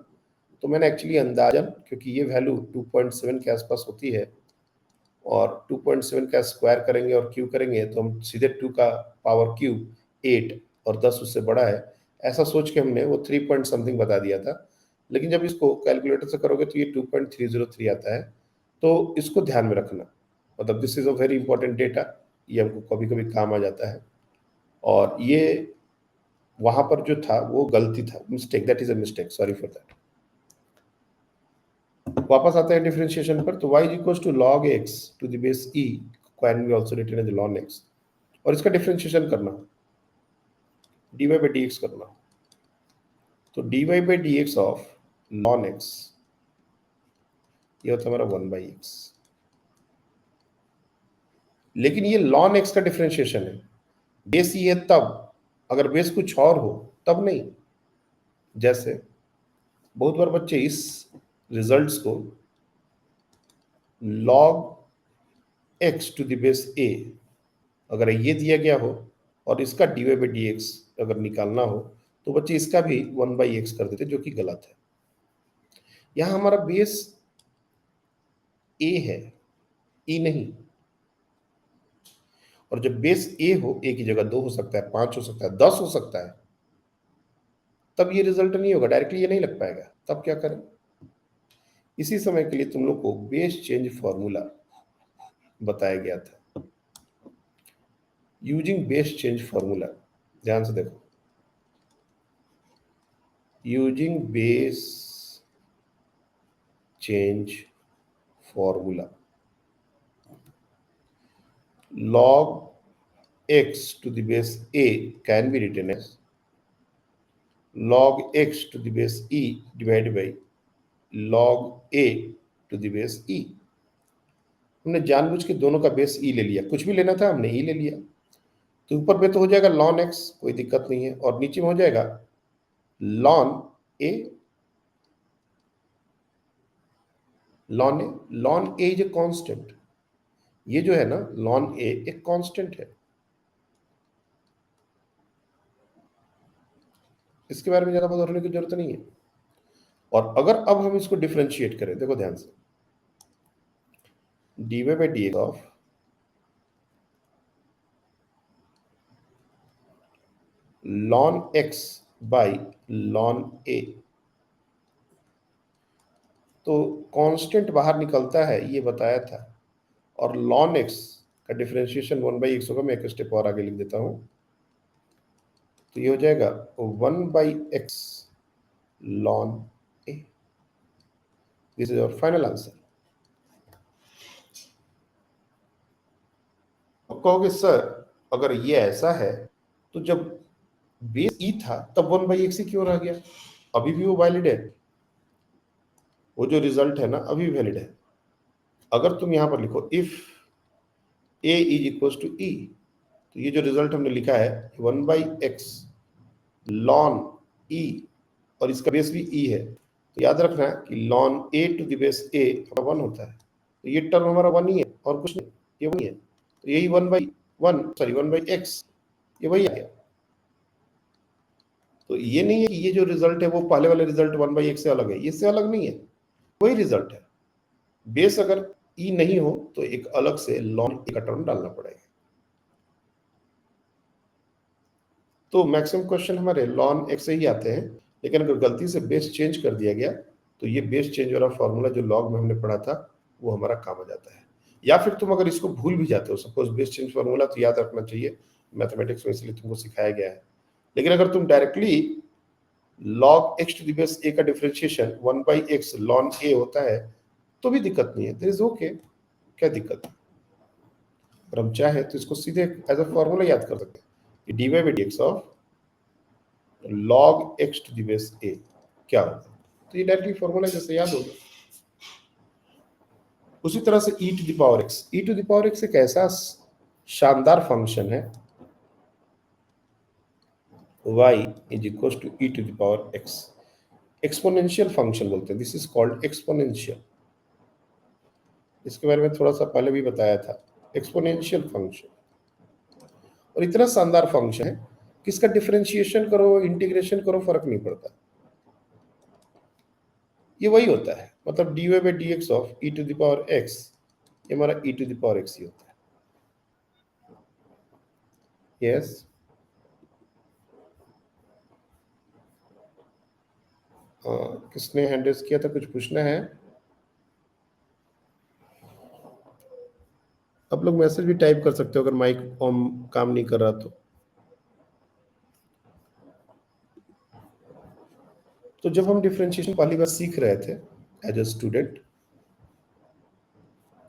तो मैंने एक्चुअली अंदाजन, क्योंकि ये वैल्यू 2.7 के आसपास होती है, और 2.7 का स्क्वायर करेंगे और क्यूब करेंगे तो हम सीधे 2 का पावर क्यूब 8 और 10 उससे बड़ा है, ऐसा सोच के हमने वो 3 पॉइंट समथिंग बता दिया था। लेकिन जब इसको कैलकुलेटर से करोगे तो ये 2.303 आता है। तो इसको ध्यान में रखना, मतलब this is a very important data, ये हमको कभी कभी काम आ जाता है। और ये वहां पर जो था वो गलती था, mistake, that is a mistake, sorry for that. वापस आते हैं डिफरेंशिएशन पर, तो y is equal to log x to the base e, can be also written as ln x, और इसका डिफरेंशिएशन करना, dy by dx करना। तो dy by dx of ln x, ये होता है हमारा 1/x। लेकिन ये ln x का डिफरेंशिएशन है, बेस ही है तब, अगर बेस कुछ और हो तब नहीं। जैसे बहुत बार बच्चे इस रिजल्ट्स को log x to the base a, अगर ये दिया गया हो और इसका dy by dx अगर निकालना हो तो बच्चे इसका भी 1/x कर देते, जो कि गलत है। यहां हमारा बेस a है, e नहीं। और जब बेस a हो, a की जगह 2 हो सकता है, 5 हो सकता है, 10 हो सकता है, तब ये रिजल्ट नहीं होगा, डायरेक्टली ये नहीं लग पाएगा। तब क्या करें? इसी समय के लिए तुम लोग को बेस चेंज फॉर्मूला बताया गया था, यूजिंग बेस चेंज फॉर्मूला। ध्यान से देखो, using base change formula, log x to the base a can be written as log x to the base e divided by log a to the base e। हमने जानबूझ के दोनों का base ई ले लिया, कुछ भी लेना था हमने ई ले लिया। तो ऊपर पे तो हो जाएगा ln x, कोई दिक्कत नहीं है, और नीचे में हो जाएगा ln a। ln a is a constant. ये जो है ना ln a एक कांस्टेंट है, इसके बारे में ज्यादा बदलने की जरूरत नहीं है। और अगर अब हम इसको डिफरेंशिएट करें, देखो ध्यान से, dy by dx of ln x by ln a, तो कांस्टेंट बाहर निकलता है ये बताया था, और ln x का डिफरेंशिएशन 1/x होगा। मैं एक स्टेप और आगे लिख देता हूं, तो ये हो जाएगा 1/x ln a। This is our final answer. कहोगे सर अगर ये ऐसा है तो जब बेस ई था तब 1/x ही क्यों रह गया? अभी भी वो वैलिड है, वो जो रिजल्ट है ना अभी वैलिड है। अगर तुम यहां पर लिखो if a is equal to E, तो ये जो रिजल्ट हमने लिखा है 1/x ln e, और इसका बेस भी e है, तो याद रखना कि ln a to the base a 1 होता है, तो ये टर्म हमारा 1 ही है और कुछ नहीं, ये वही है। तो यही 1/x ये वही आ गया। तो ये नहीं है कि ये जो रिजल्ट है वो पहले वाले रिजल्ट 1/x से अलग है, इससे अलग नहीं है, वही रिजल्ट है। बेस अगर ई नहीं हो तो एक अलग से ln e का टर्म डालना पड़ेगा। तो मैक्सिमम क्वेश्चन हमारे ln x से ही आते हैं, लेकिन अगर गलती से बेस चेंज कर दिया गया तो ये बेस चेंज वाला फॉर्मूला जो लॉग में हमने पढ़ा था वो हमारा काम आ जाता है। या फिर तुम अगर इसको भूल भी जाते हो, सपोज बेस चेंज फॉर्मूला तो याद रखना चाहिए, मैथमेटिक्स में इसलिए तुमको सिखाया गया है। लेकिन अगर तुम directly log x to the base a का डिफरेंशिएशन 1/x ln a होता है तो भी दिक्कत नहीं है, देयर इज ओके, क्या दिक्कत है? अगर हम चाहे तो इसको सीधे एज अ फॉर्मूला याद कर सकते हैं कि dy by dx of log x to the base a क्या होगा, तो ये डायरेक्टली फॉर्मूला जैसे याद होगा। उसी तरह से e to the power x, e to the power x एक ऐसा शानदार फंक्शन है, y is equal to e to the power x, exponential function बोलते हैं, दिस इज कॉल्ड एक्सपोनेंशियल। इसके बारे में थोड़ा सा पहले भी बताया था, एक्सपोनेंशियल फंक्शन। और इतना शानदार फंक्शन है कि इसका डिफरेंशिएशन करो इंटीग्रेशन करो फर्क नहीं पड़ता, ये वही होता है। मतलब dy by dx of e to the power x, ये हमारा e to the power x ही होता है। यस किसने हैंड रेज किया था, कुछ पूछना है? आप लोग मैसेज भी टाइप कर सकते हो अगर माइक ऑन काम नहीं कर रहा तो जब हम डिफरेंशिएशन पहली बार सीख रहे थे एज अ स्टूडेंट,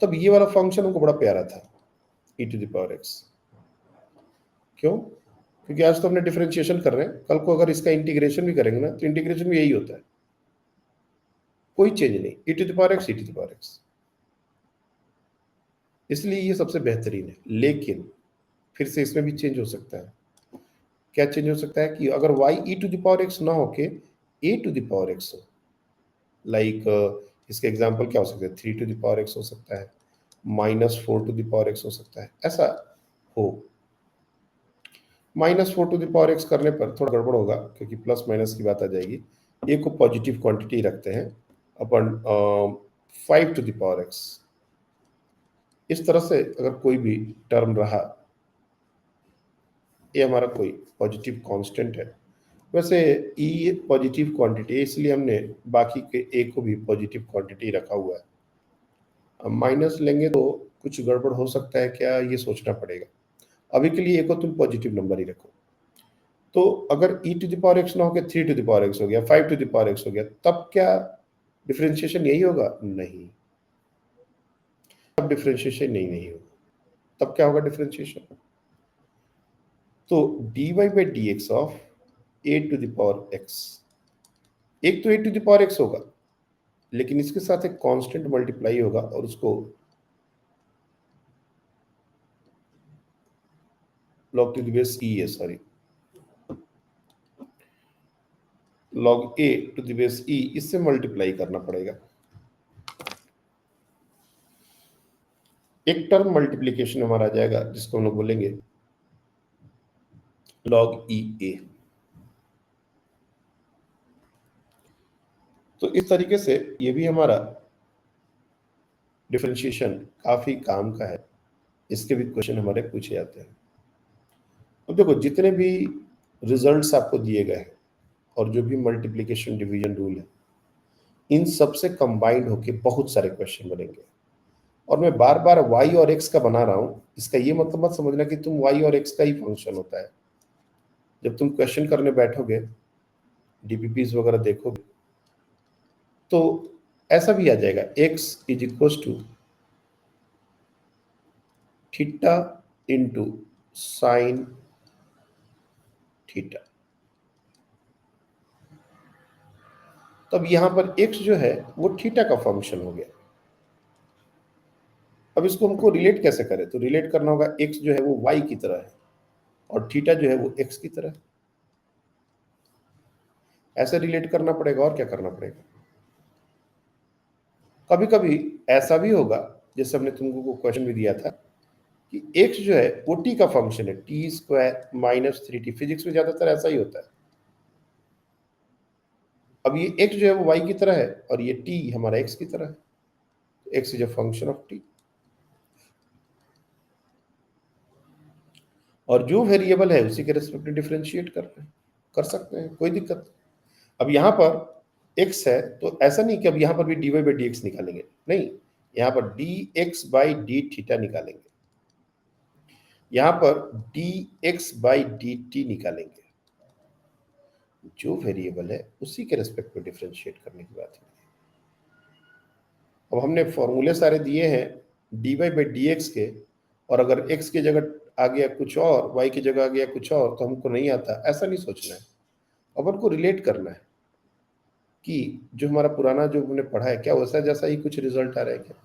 तब ये वाला फंक्शन हमको बड़ा प्यारा था, e to the power x। क्यों? क्योंकि आज तो हमने डिफरेंशिएशन कर रहे हैं, कल को अगर इसका इंटीग्रेशन भी करेंगे ना तो इंटीग्रेशन भी यही होता है, कोई चेंज नहीं, e to the power x, e to the power x। इसलिए ये सबसे बेहतरीन है। लेकिन फिर से इसमें भी चेंज हो सकता है। क्या चेंज हो सकता है कि अगर y e to the power x ना होके a to the power x हो, लाइक इसके एग्जांपल क्या हो सकते हैं, 3 टू द पावर x हो सकता है, -4 टू द पावर x हो सकता है, ऐसा हो। -4 टू द पावर x करने पर थोड़ा गड़बड़ होगा क्योंकि प्लस माइनस की बात आ जाएगी। a को पॉजिटिव क्वांटिटी रखते हैं अपन 5 टू द पावर x। इस तरह से अगर कोई भी टर्म रहा, ये हमारा कोई पॉजिटिव कांस्टेंट है। वैसे ई पॉजिटिव क्वांटिटी है, इसलिए हमने बाकी के ए को भी पॉजिटिव क्वांटिटी रखा हुआ है। अब माइनस लेंगे तो कुछ गड़बड़ हो सकता है क्या, ये सोचना पड़ेगा। अभी के लिए ए को तुम पॉजिटिव नंबर ही रखो। तो अगर e to the power x ना होकर 3 टू द पावर x हो गया, 5 टू द पावर x हो गया, तब क्या डिफरेंशिएशन यही होगा? नहीं, तब डिफरेंशिएशन नहीं होगा। तब क्या होगा डिफरेंशिएशन? तो dy by D x of a to the power x, एक तो a to the power x होगा, लेकिन इसके साथ एक कांस्टेंट मल्टीप्लाई होगा और उसको log to the base e है, sorry, log a to the base e, इससे मल्टीप्लाई करना पड़ेगा। एक टर्म मल्टीप्लीकेशन हमारा आ जाएगा जिसको हम लोग बोलेंगे log e a। तो इस तरीके से ये भी हमारा डिफरेंशिएशन काफी काम का है, इसके भी क्वेश्चन हमारे पूछे जाते हैं। अब देखो, जितने भी रिजल्ट्स आपको दिए गए हैं और जो भी मल्टीप्लिकेशन डिवीजन रूल है, इन सब से कंबाइंड होके बहुत सारे क्वेश्चन बनेंगे। और मैं बार बार y और x का बना रहा हूं, इसका ये मतलब मत समझना कि तुम y और x का ही फंक्शन होता है। जब तुम क्वेश्चन करने बैठोगे, डीपीपीज वगैरह देखोगे, तो ऐसा भी आ जाएगा x is equal to theta into sine theta. तब यहां पर x जो है वो थीटा का फंक्शन हो गया। अब इसको हमको रिलेट कैसे करें? तो रिलेट करना होगा, x जो है वो y की तरह है और थीटा जो है वो x की तरह है। ऐसे रिलेट करना पड़ेगा, और क्या करना पड़ेगा? कभी कभी ऐसा भी होगा, जैसे हमने तुमको क्वेश्चन भी दिया था कि x जो है वो t का फंक्शन है, T square minus 3t। Physics में ज्यादातर ऐसा ही होता है। अब ये x जो है वो y की तरह है और ये t हमारा x की तरह है। x is a function of t, और जो वेरिएबल है उसी के रेस्पेक्ट में डिफरेंशिएट कर सकते हैं, कोई दिक्कत नहीं। अब यहाँ पर x है, तो ऐसा नहीं कि अब यहाँ पर भी dy बाई डी एक्स निकालेंगे, नहीं, यहाँ पर dx बाई डी थीटा निकालेंगे, यहाँ पर dx बाई डी टी निकालेंगे। जो वेरिएबल है उसी के रेस्पेक्ट में डिफरेंशिएट करने की बात है। अब हमने फॉर्मूले सारे दिए हैं dy बाई डी एक्स के, और अगर x की जगह आ गया कुछ और, y की जगह आ गया कुछ और, तो हमको नहीं आता, ऐसा नहीं सोचना है। अपन को रिलेट करना है कि जो हमारा पुराना जो हमने पढ़ा है, क्या वैसा जैसा ही कुछ रिजल्ट आ रहा है क्या?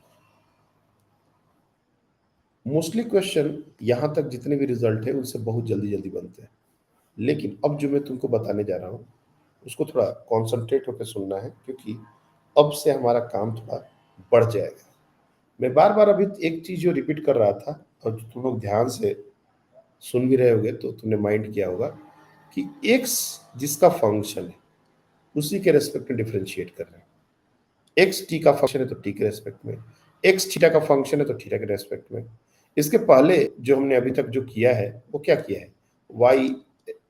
मोस्टली क्वेश्चन यहाँ तक जितने भी रिजल्ट है उनसे बहुत जल्दी जल्दी बनते हैं, लेकिन अब जो मैं तुमको बताने जा रहा हूँ उसको थोड़ा कॉन्सेंट्रेट होकर सुनना है, क्योंकि अब से हमारा काम थोड़ा बढ़ जाएगा। मैं बार बार अभी एक चीज जो रिपीट कर रहा था, और जो तुम लोग ध्यान से सुन भी रहे होगे तो तुमने माइंड किया होगा कि एक्स जिसका फंक्शन है उसी के रेस्पेक्ट में डिफरेंशिएट कर रहे हैं। एक्स टी का फंक्शन है तो टी के रेस्पेक्ट में, एक्स थीटा का फंक्शन है तो थीटा के रेस्पेक्ट में। इसके पहले जो हमने अभी तक जो किया है वो क्या किया है? वाई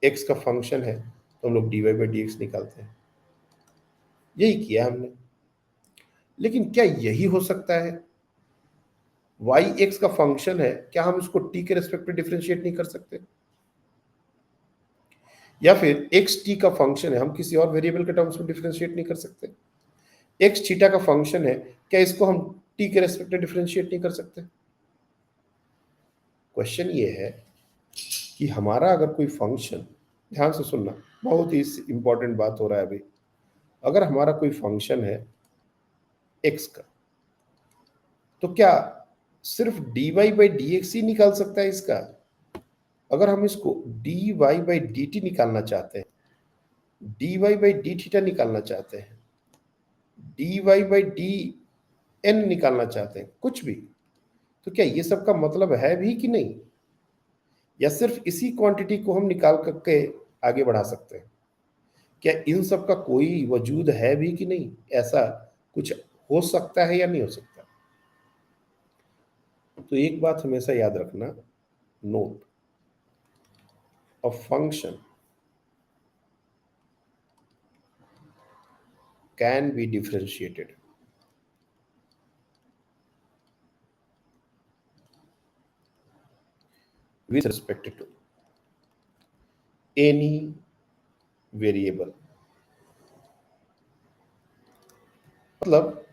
एक्स का फंक्शन है तो हम लोग d Y by D x निकालते हैं, यही किया हमने। लेकिन क्या यही हो सकता है? वाई एक्स का फंक्शन है, क्या हम इसको टी के रेस्पेक्ट में डिफरेंशिएट नहीं कर सकते? या फिर एक्स टी का फंक्शन है, हम किसी और वेरिएबल के टर्म्स में डिफरेंशिएट नहीं कर सकते? एक्स थीटा का फंक्शन है, क्या इसको हम टी के रेस्पेक्ट में डिफरेंशिएट नहीं कर सकते? क्वेश्चन ये है कि हमारा अगर कोई फंक्शन, ध्यान से सुनना, बहुत ही इंपॉर्टेंट बात हो रहा है अभी। अगर हमारा कोई फंक्शन है एक्स का, तो क्या सिर्फ D Y by D X ही निकाल सकता है इसका? अगर हम इसको D Y by D T निकालना चाहते हैं, D Y by D theta निकालना चाहते हैं, D Y by D N निकालना चाहते हैं, कुछ भी, तो क्या ये सब का मतलब है भी कि नहीं? या सिर्फ इसी क्वांटिटी को हम निकाल करके आगे बढ़ा सकते हैं? क्या इन सब का कोई वजूद है भी कि नहीं? ऐसा कुछ हो सकता है या नहीं हो सकता? तो एक बात हमेशा याद रखना, note, a function can be differentiated with respect to any variable, मतलब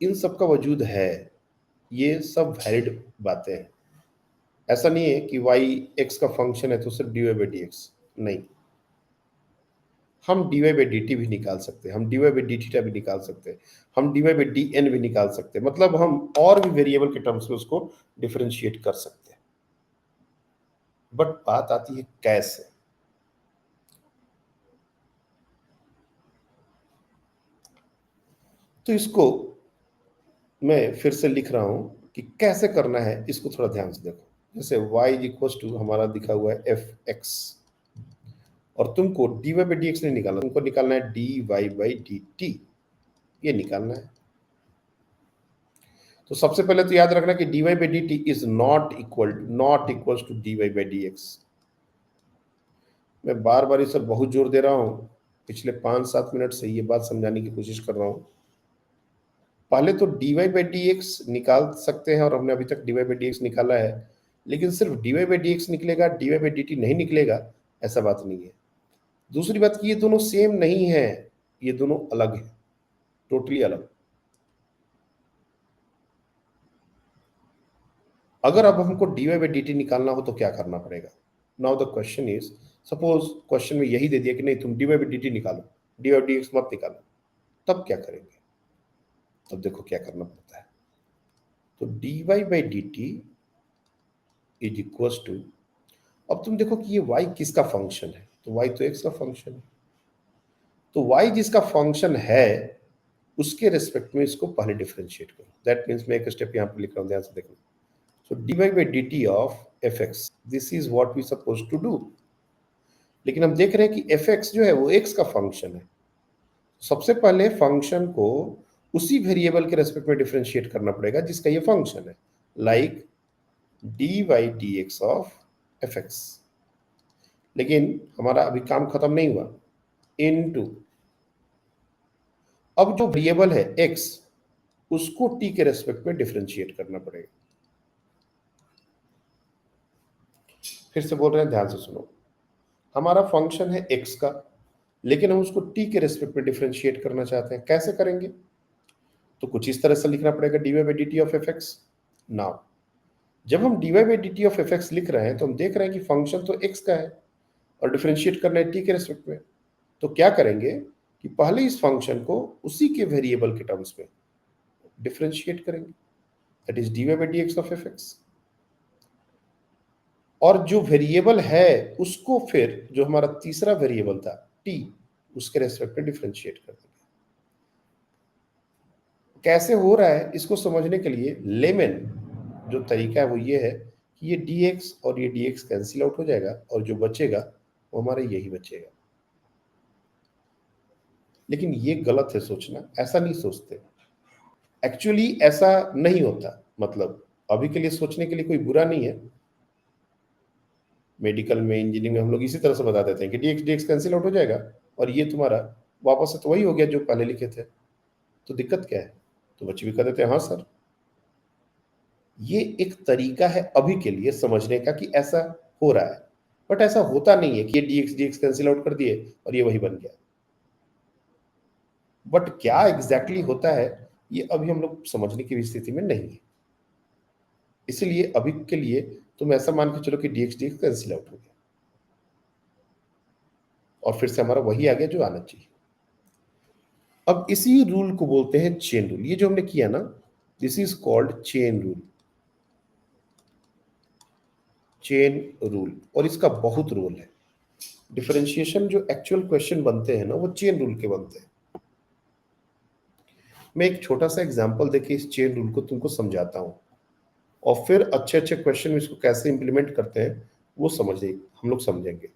इन सब का वजूद है, ये सब वैलिड बातें हैं। ऐसा नहीं है कि y x का फंक्शन है तो सिर्फ dy बाई डी एक्स, नहीं, हम dy बाई डी टी भी निकाल सकते हैं, हम dy बाई डी थीटा भी निकाल सकते हैं, हम dy बाई डी एन भी निकाल सकते हैं, मतलब हम और भी वेरिएबल के टर्म्स में उसको डिफरेंशिएट कर सकते हैं। बट बात आती है कैसे। तो इसको मैं फिर से लिख रहा हूं कि कैसे करना है, इसको थोड़ा ध्यान से देखो। जैसे y इज इक्वल टू हमारा दिखा हुआ है एफ एक्स, और तुमको dy बाई डी एक्स नहीं निकालना, तुमको निकालना है dy बाई डी टी, ये निकालना है। तो सबसे पहले तो याद रखना कि dy by D t is not equal to dy by D x. मैं बार बार इस पर बहुत जोर दे रहा हूं, पिछले 5-7 मिनट से ये बात समझाने की कोशिश कर रहा हूं। पहले तो dy बाई डी एक्स निकाल सकते हैं, और हमने अभी तक dy बाई डी एक्स निकाला है, लेकिन सिर्फ dy बाई डी एक्स निकलेगा, dy बाई डी टी नहीं निकलेगा, ऐसा बात नहीं है। दूसरी बात कि ये दोनों सेम नहीं है, ये दोनों अलग है, टोटली अलग। अगर अब हमको dy बाई डी टी निकालना हो तो क्या करना पड़ेगा। Now the question is, suppose question में यही दे दिया कि नहीं तुम dy बाई डी टी निकालो, dy बाई डी एक्स मत निकालो, तब क्या करेंगे। तब देखो क्या करना पड़ता है। तो dy by D t is equal to, अब तुम देखो कि ये y किसका फंक्शन है, तो y तो x का फंक्शन है। तो y जिसका फंक्शन है उसके रेस्पेक्ट में इसको पहले डिफरेंशिएट करो। दैट मीन्स मैं एक स्टेप यहाँ पर लिख रहा हूँ, ध्यान से देखो। So dy by dt of fx, this is what we supposed to do। लेकिन हम देख रहे हैं कि fx जो है वो x का फंक्शन है। सबसे पहले फंक्शन को उसी वेरिएबल के रेस्पेक्ट में डिफरेंशिएट करना पड़ेगा जिसका ये फंक्शन है, like dy dx of fx। लेकिन हमारा अभी काम खत्म नहीं हुआ, इनटू, अब जो वेरिएबल है x उसको t के रेस्पेक्ट में डिफरेंशिएट करना पड़ेगा। फिर से बोल रहे हैं, ध्यान से सुनो। हमारा फंक्शन है x का, लेकिन हम उसको t के रेस्पेक्ट में डिफरेंशिएट करना चाहते हैं, कैसे करेंगे। तो कुछ इस तरह से लिखना पड़ेगा dy by D T of F x. Now जब हम dy by D T of F x लिख रहे हैं तो हम देख रहे हैं कि फंक्शन तो x का है और डिफरेंशिएट करना है t के रेस्पेक्ट में। तो क्या करेंगे कि पहले इस फंक्शन को उसी के वेरिएबल के टर्म्स में डिफरेंशिएट करेंगे, that is dy by D x of F x. और जो वेरिएबल है उसको फिर जो हमारा तीसरा वेरिएबल था t, उसके रेस्पेक्ट में डिफरेंशिएट कर देंगे। कैसे हो रहा है इसको समझने के लिए लेमन जो तरीका है वो ये है कि ये dx और ये dx कैंसिल आउट हो जाएगा, और जो बचेगा वो हमारा यही बचेगा। लेकिन ये गलत है सोचना, ऐसा नहीं सोचते। एक्चुअली ऐसा नहीं होता, मतलब अभी के लिए सोचने के लिए कोई बुरा नहीं है। मेडिकल में, इंजीनियरिंग में हम लोग इसी तरह से बता देते हैं कि dx dx कैंसिल आउट हो जाएगा, और ये तुम्हारा वापस से तो वही हो गया जो पहले लिखे थे, तो दिक्कत क्या है। तो बच्चे भी कह देते हैं हाँ सर। ये एक तरीका है अभी के लिए समझने का कि ऐसा हो रहा है, बट ऐसा होता नहीं है कि ये dx dx कैंसिल आउट कर दिए और ये वही बन गया। बट क्या एग्जैक्टली होता है ये अभी हम लोग समझने की स्थिति में नहीं है। इसलिए अभी के लिए तुम ऐसा मान के चलो कि dx dx कैंसिल आउट हो गया, और फिर से हमारा वही आ गया जो आना चाहिए। अब इसी रूल को बोलते हैं चेन रूल। ये जो हमने किया ना, this is called chain rule, chain rule. और इसका बहुत रोल है। डिफरेंशिएशन जो एक्चुअल क्वेश्चन बनते हैं ना वो चेन रूल के बनते हैं। मैं एक छोटा सा एग्जांपल देके इस चेन रूल को तुमको समझाता हूं, और फिर अच्छे अच्छे क्वेश्चन में इसको कैसे इंप्लीमेंट करते हैं वो हम लोग समझेंगे।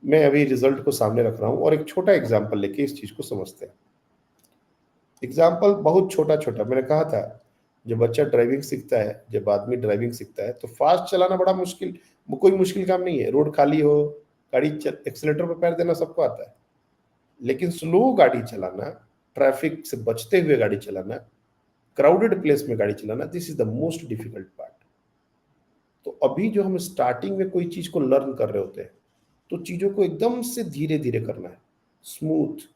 मैं अभी रिजल्ट को सामने रख रहा हूं और एक छोटा एग्जाम्पल लेके इस चीज को समझते हैं। एग्जाम्पल बहुत छोटा छोटा, मैंने कहा था जब बच्चा ड्राइविंग सीखता है, जब आदमी ड्राइविंग सीखता है तो फास्ट चलाना बड़ा मुश्किल, वो कोई मुश्किल काम नहीं है। रोड खाली हो, गाड़ी एक्सीलेटर पर पैर देना सबको आता है, लेकिन स्लो गाड़ी चलाना, ट्रैफिक से बचते हुए गाड़ी चलाना, क्राउडेड प्लेस में गाड़ी चलाना, this is the most difficult part. तो अभी जो हम स्टार्टिंग में कोई चीज को लर्न कर रहे होते हैं, तो चीजों को एकदम से धीरे धीरे करना है, स्मूथ।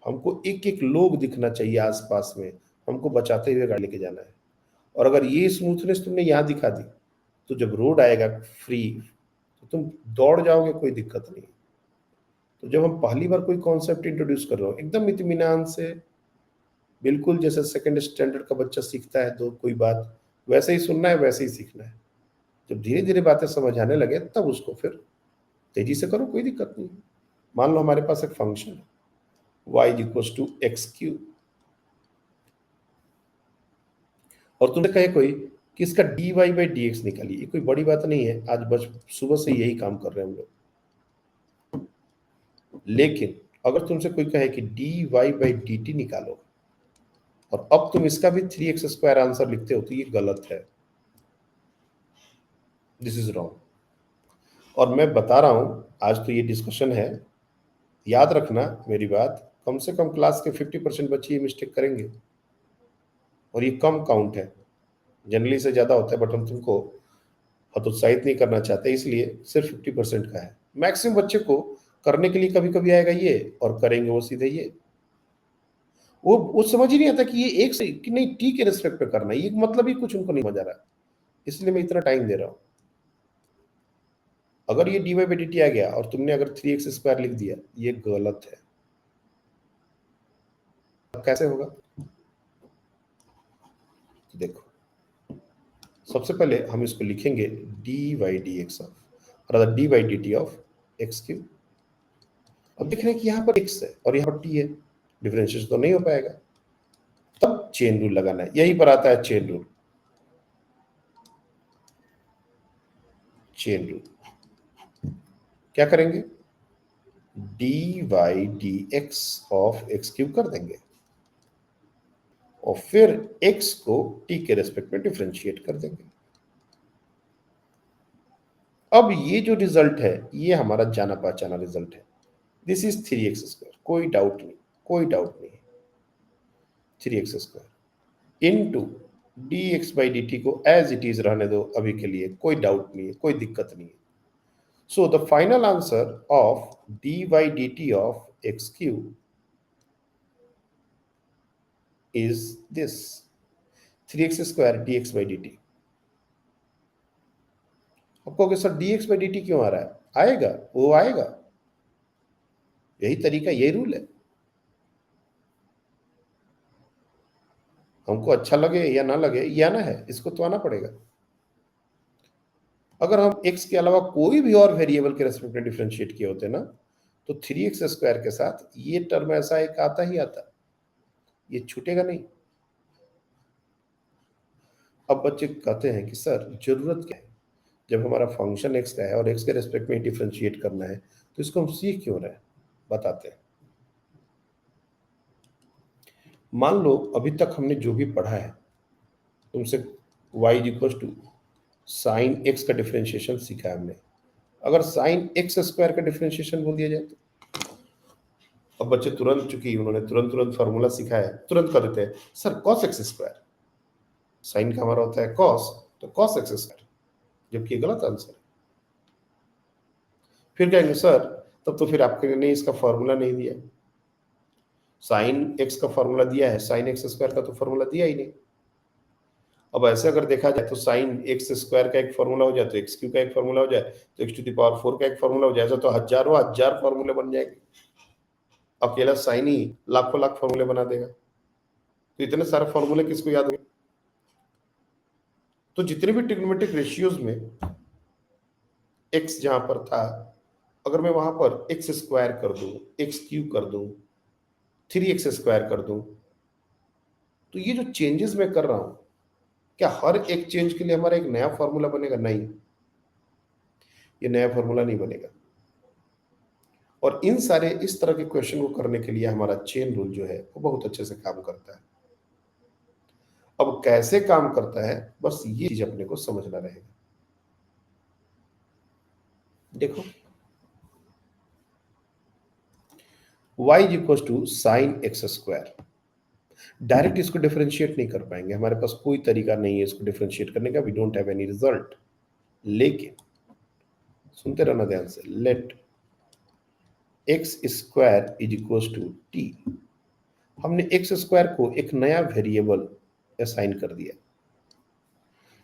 हमको एक एक लोग दिखना चाहिए आसपास में, हमको बचाते हुए गाड़ी लेके जाना है। और अगर ये स्मूथनेस तुमने यहाँ दिखा दी, तो जब रोड आएगा फ्री, तो तुम दौड़ जाओगे, कोई दिक्कत नहीं। तो जब हम पहली बार कोई कॉन्सेप्ट इंट्रोड्यूस कर रहे हो, एकदम इत्मीनान से, बिल्कुल जैसे सेकंड स्टैंडर्ड का बच्चा सीखता है तो कोई बात वैसे ही सुनना है, वैसे ही सीखना है। जब धीरे धीरे बातें समझ आने लगे, तब उसको फिर तेजी से करो, कोई दिक्कत नहीं है। मान लो हमारे पास एक फंक्शन है y equals to x cube, और तुमने कहे कोई कि इसका dy बाई डी एक्स निकालिए, ये कोई बड़ी बात नहीं है, आज बस सुबह से यही काम कर रहे हैं हम लोग। लेकिन अगर तुमसे कोई कहे कि dy बाई डी टी निकालो, और अब तुम इसका भी 3x² आंसर लिखते हो, तो ये गलत है, दिस इज रॉन्ग। और मैं बता रहा हूं, आज तो ये डिस्कशन है, याद रखना मेरी बात, कम से कम क्लास के 50% बच्चे ये मिस्टेक करेंगे, और ये कम काउंट है, जनरली से ज्यादा होता है, बट हम तुमको हतोत्साहित नहीं करना चाहते, इसलिए सिर्फ 50% का है। मैक्सिमम बच्चे को करने के लिए कभी कभी आएगा ये, और करेंगे वो सीधे ये। वो समझ ही नहीं आता कि ये एक से कि नहीं, टी के रेस्पेक्ट पे करना है, ये मतलब ही कुछ उनको नहीं मजा रहा, इसलिए मैं इतना टाइम दे रहा हूं। अगर ये dy बाई डी टी आ गया और तुमने अगर 3x² लिख दिया, ये गलत है। अब कैसे होगा, तो देखो, सबसे पहले हम इसको लिखेंगे dy by D x of, और D by D T of X Q. अब देख रहे हैं कि यहाँ पर x है और यहाँ पर t है, डिफरेंशिएशन तो नहीं हो पाएगा, तब चेन रूल लगाना है, यहीं पर आता है चेन रूल। चेन रूल क्या करेंगे, d Y D x of x cube कर देंगे, और फिर x को t के रेस्पेक्ट में डिफरेंशिएट कर देंगे। अब ये जो रिजल्ट है, ये हमारा जाना पहचाना रिजल्ट है, दिस इज 3x², कोई डाउट नहीं, कोई डाउट नहीं। 3x² into D x by D T को एज इट इज रहने दो अभी के लिए, कोई डाउट नहीं है, कोई दिक्कत नहीं है। So the final answer of D by D T of x cube is this 3x² dx by dt। अब कहोगे सर dx by dt क्यों आ रहा है, आएगा, वो आएगा, यही तरीका, यही रूल है। हमको अच्छा लगे या ना लगे, ये आना है, इसको तो आना पड़ेगा। अगर हम x के अलावा कोई भी और वेरिएबल के रेस्पेक्ट में डिफरेंशिएट किए होते ना, तो 3x² के साथ ये टर्म ऐसा एक आता ही आता, ये छूटेगा नहीं। अब बच्चे कहते हैं कि सर जरूरत क्या है, जब हमारा फंक्शन x का है और x के रेस्पेक्ट में डिफरेंशिएट करना है, तो इसको हम सीख क्यों रहे हैं, बताते हैं। मान लो अभी तक हमने जो भी पढ़ा है, तुमसे y equal to sine x का डिफरेंशिएशन सीखा है हमने। अगर साइन x² का डिफरेंशिएशन बोल दिया जाए तो, अब बच्चे तुरंत, चूंकि उन्होंने तुरंत तुरंत फार्मूला सीखा है, तुरंत कर देते हैं सर cos x², साइन का हमारा होता है cos, तो cos x², जबकि ये गलत आंसर है। फिर कहेंगे सर तब तो फिर आपने इसका फॉर्मूला नहीं दिया, साइन x का फॉर्मूला दिया है, साइन x² का तो फॉर्मूला दिया ही नहीं। अब ऐसे अगर देखा जाए तो साइन x² का एक फॉर्मूला हो जाए, तो एक्स क्यू का एक फॉर्मूला हो जाए, तो x⁴ का एक फॉर्मूला हो जाए, तो हजारों हजार फॉर्मूले बन जाएंगे। अकेला साइन ही लाखों लाख फॉर्मूले बना देगा, तो इतने सारे फॉर्मूले किसको याद होंगे। तो जितने भी ट्रिग्नोमेट्रिक रेशियोज में x जहां पर था, अगर मैं वहां पर x² कर दूं, x³ कर दूं, 3x² कर दूं, तो ये जो चेंजेस मैं कर रहा हूं, क्या हर एक चेंज के लिए हमारा एक नया फॉर्मूला बनेगा, नहीं, ये नया फॉर्मूला नहीं बनेगा। और इन सारे इस तरह के क्वेश्चन को करने के लिए हमारा चेन रूल जो है वो बहुत अच्छे से काम करता है। अब कैसे काम करता है, बस ये चीज अपने को समझना रहेगा। देखो y equal to sine x², direct इसको डिफरेंशिएट नहीं कर पाएंगे, हमारे पास कोई तरीका नहीं है इसको डिफरेंशिएट करने का, we don't have any result. लेकिन सुनते रहना ध्यान से, let x square is equal to t, हमने एक्स स्क्वायर को एक नया वेरिएबल असाइन कर दिया,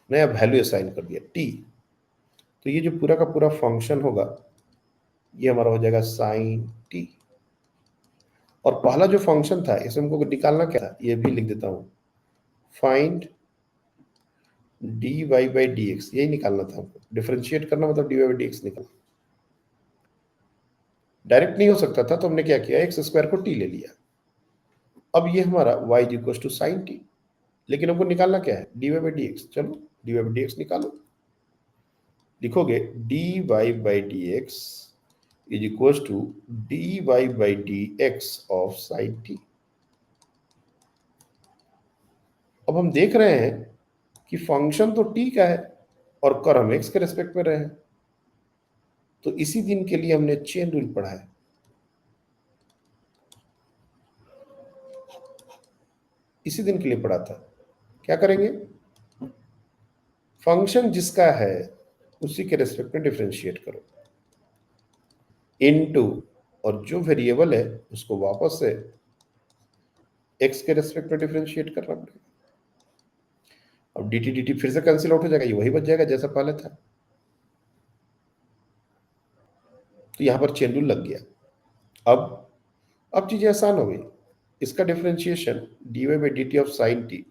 नया वैल्यू असाइन कर दिया टी। तो ये जो पूरा का पूरा फंक्शन होगा ये हमारा हो जाएगा साइन टी। और पहला जो फंक्शन था इसमें हमको निकालना क्या था, ये भी लिख देता हूं, find d Y by D x, यही निकालना था हमको, डिफरेंशिएट करना मतलब d Y by D x निकालना। डायरेक्ट नहीं हो सकता था तो हमने क्या किया, एक्स स्क्वायर को टी ले लिया। अब ये हमारा y is equal to sine t, लेकिन हमको निकालना क्या है, d Y by D x. चलो d Y by D x निकालो, लिखोगे d Y by D x is equal to d Y by D x of sine t. अब हम देख रहे हैं कि फंक्शन तो टी का है और कर हम एक्स के रेस्पेक्ट में रहे हैं, तो इसी दिन के लिए हमने चेन रूल पढ़ा है। इसी दिन के लिए पढ़ा था, क्या करेंगे, फंक्शन जिसका है उसी के रेस्पेक्ट में डिफरेंशिएट करो, इनटू, और जो वेरिएबल है उसको वापस से एक्स के रेस्पेक्ट में डिफरेंशिएट करना पड़ेगा। अब dt dt फिर से कैंसिल आउट हो जाएगा, ये वही बच जाएगा जैसा पहले था। तो यहां पर चेन रूल लग गया। अब चीजें आसान हो गई, इसका differentiation dy by D T of sine T,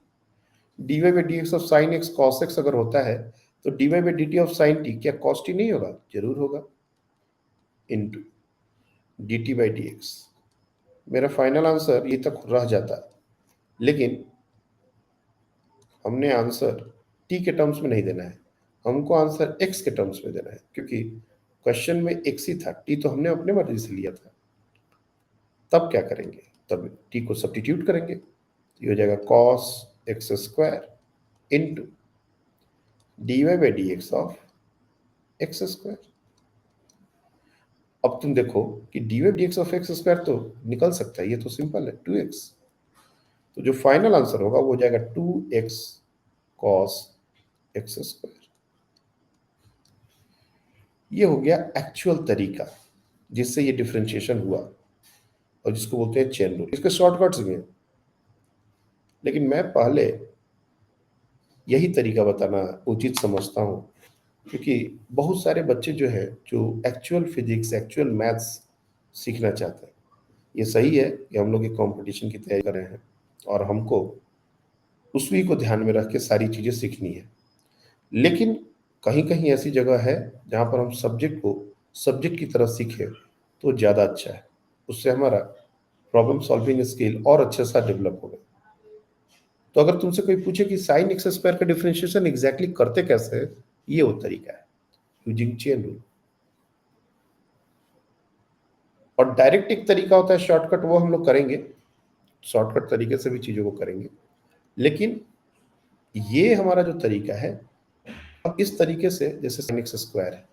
dy by D x of sine x cos x अगर होता है तो dy by D T of sine T क्या कॉस टी नहीं होगा, जरूर होगा, into dt by D x. मेरा फाइनल आंसर ये तक रह जाता, लेकिन हमने आंसर t के टर्म्स में नहीं देना है, हमको आंसर x के टर्म्स में देना है, क्योंकि क्वेश्चन में x ही था, t तो हमने अपने मर्जी से लिया था। तब क्या करेंगे, तब t को सब्स्टिट्यूट करेंगे, ये हो जाएगा cos x square into D Y by D x of x square. अब तुम देखो कि D Y D x of x square तो निकल सकता है, ये तो सिंपल है 2x, तो जो फाइनल आंसर होगा वो हो जाएगा 2x cos x स्क्वायर। ये हो गया एक्चुअल तरीका जिससे ये डिफरेंशिएशन हुआ और जिसको बोलते हैं चेन रूल। इसके शॉर्टकट्स भी हैं, लेकिन मैं पहले यही तरीका बताना उचित समझता हूँ, क्योंकि बहुत सारे बच्चे जो है जो एक्चुअल फिजिक्स एक्चुअल मैथ्स सीखना चाहते हैं। ये सही है कि हम लोग एक कंपटीशन की तैयारी कर रहे हैं और हमको उसी को ध्यान में रख के सारी चीज़ें सीखनी है, लेकिन कहीं कहीं ऐसी जगह है जहाँ पर हम सब्जेक्ट को सब्जेक्ट की तरह सीखें तो ज़्यादा अच्छा है, उससे हमारा प्रॉब्लम सॉल्विंग स्किल और अच्छे सा डेवलप होगा। तो अगर तुमसे कोई पूछे कि साइन एक्स स्क्वायर का डिफरेंशिएशन एग्जैक्टली करते कैसे है, ये वो तरीका है, यूजिंग चेन रूल। और डायरेक्ट एक तरीका होता है शॉर्टकट, वो हम लोग करेंगे, शॉर्टकट तरीके से भी चीज़ों को करेंगे, लेकिन ये हमारा जो तरीका है, अब इस तरीके से जैसे साइन एक्स स्क्वायर है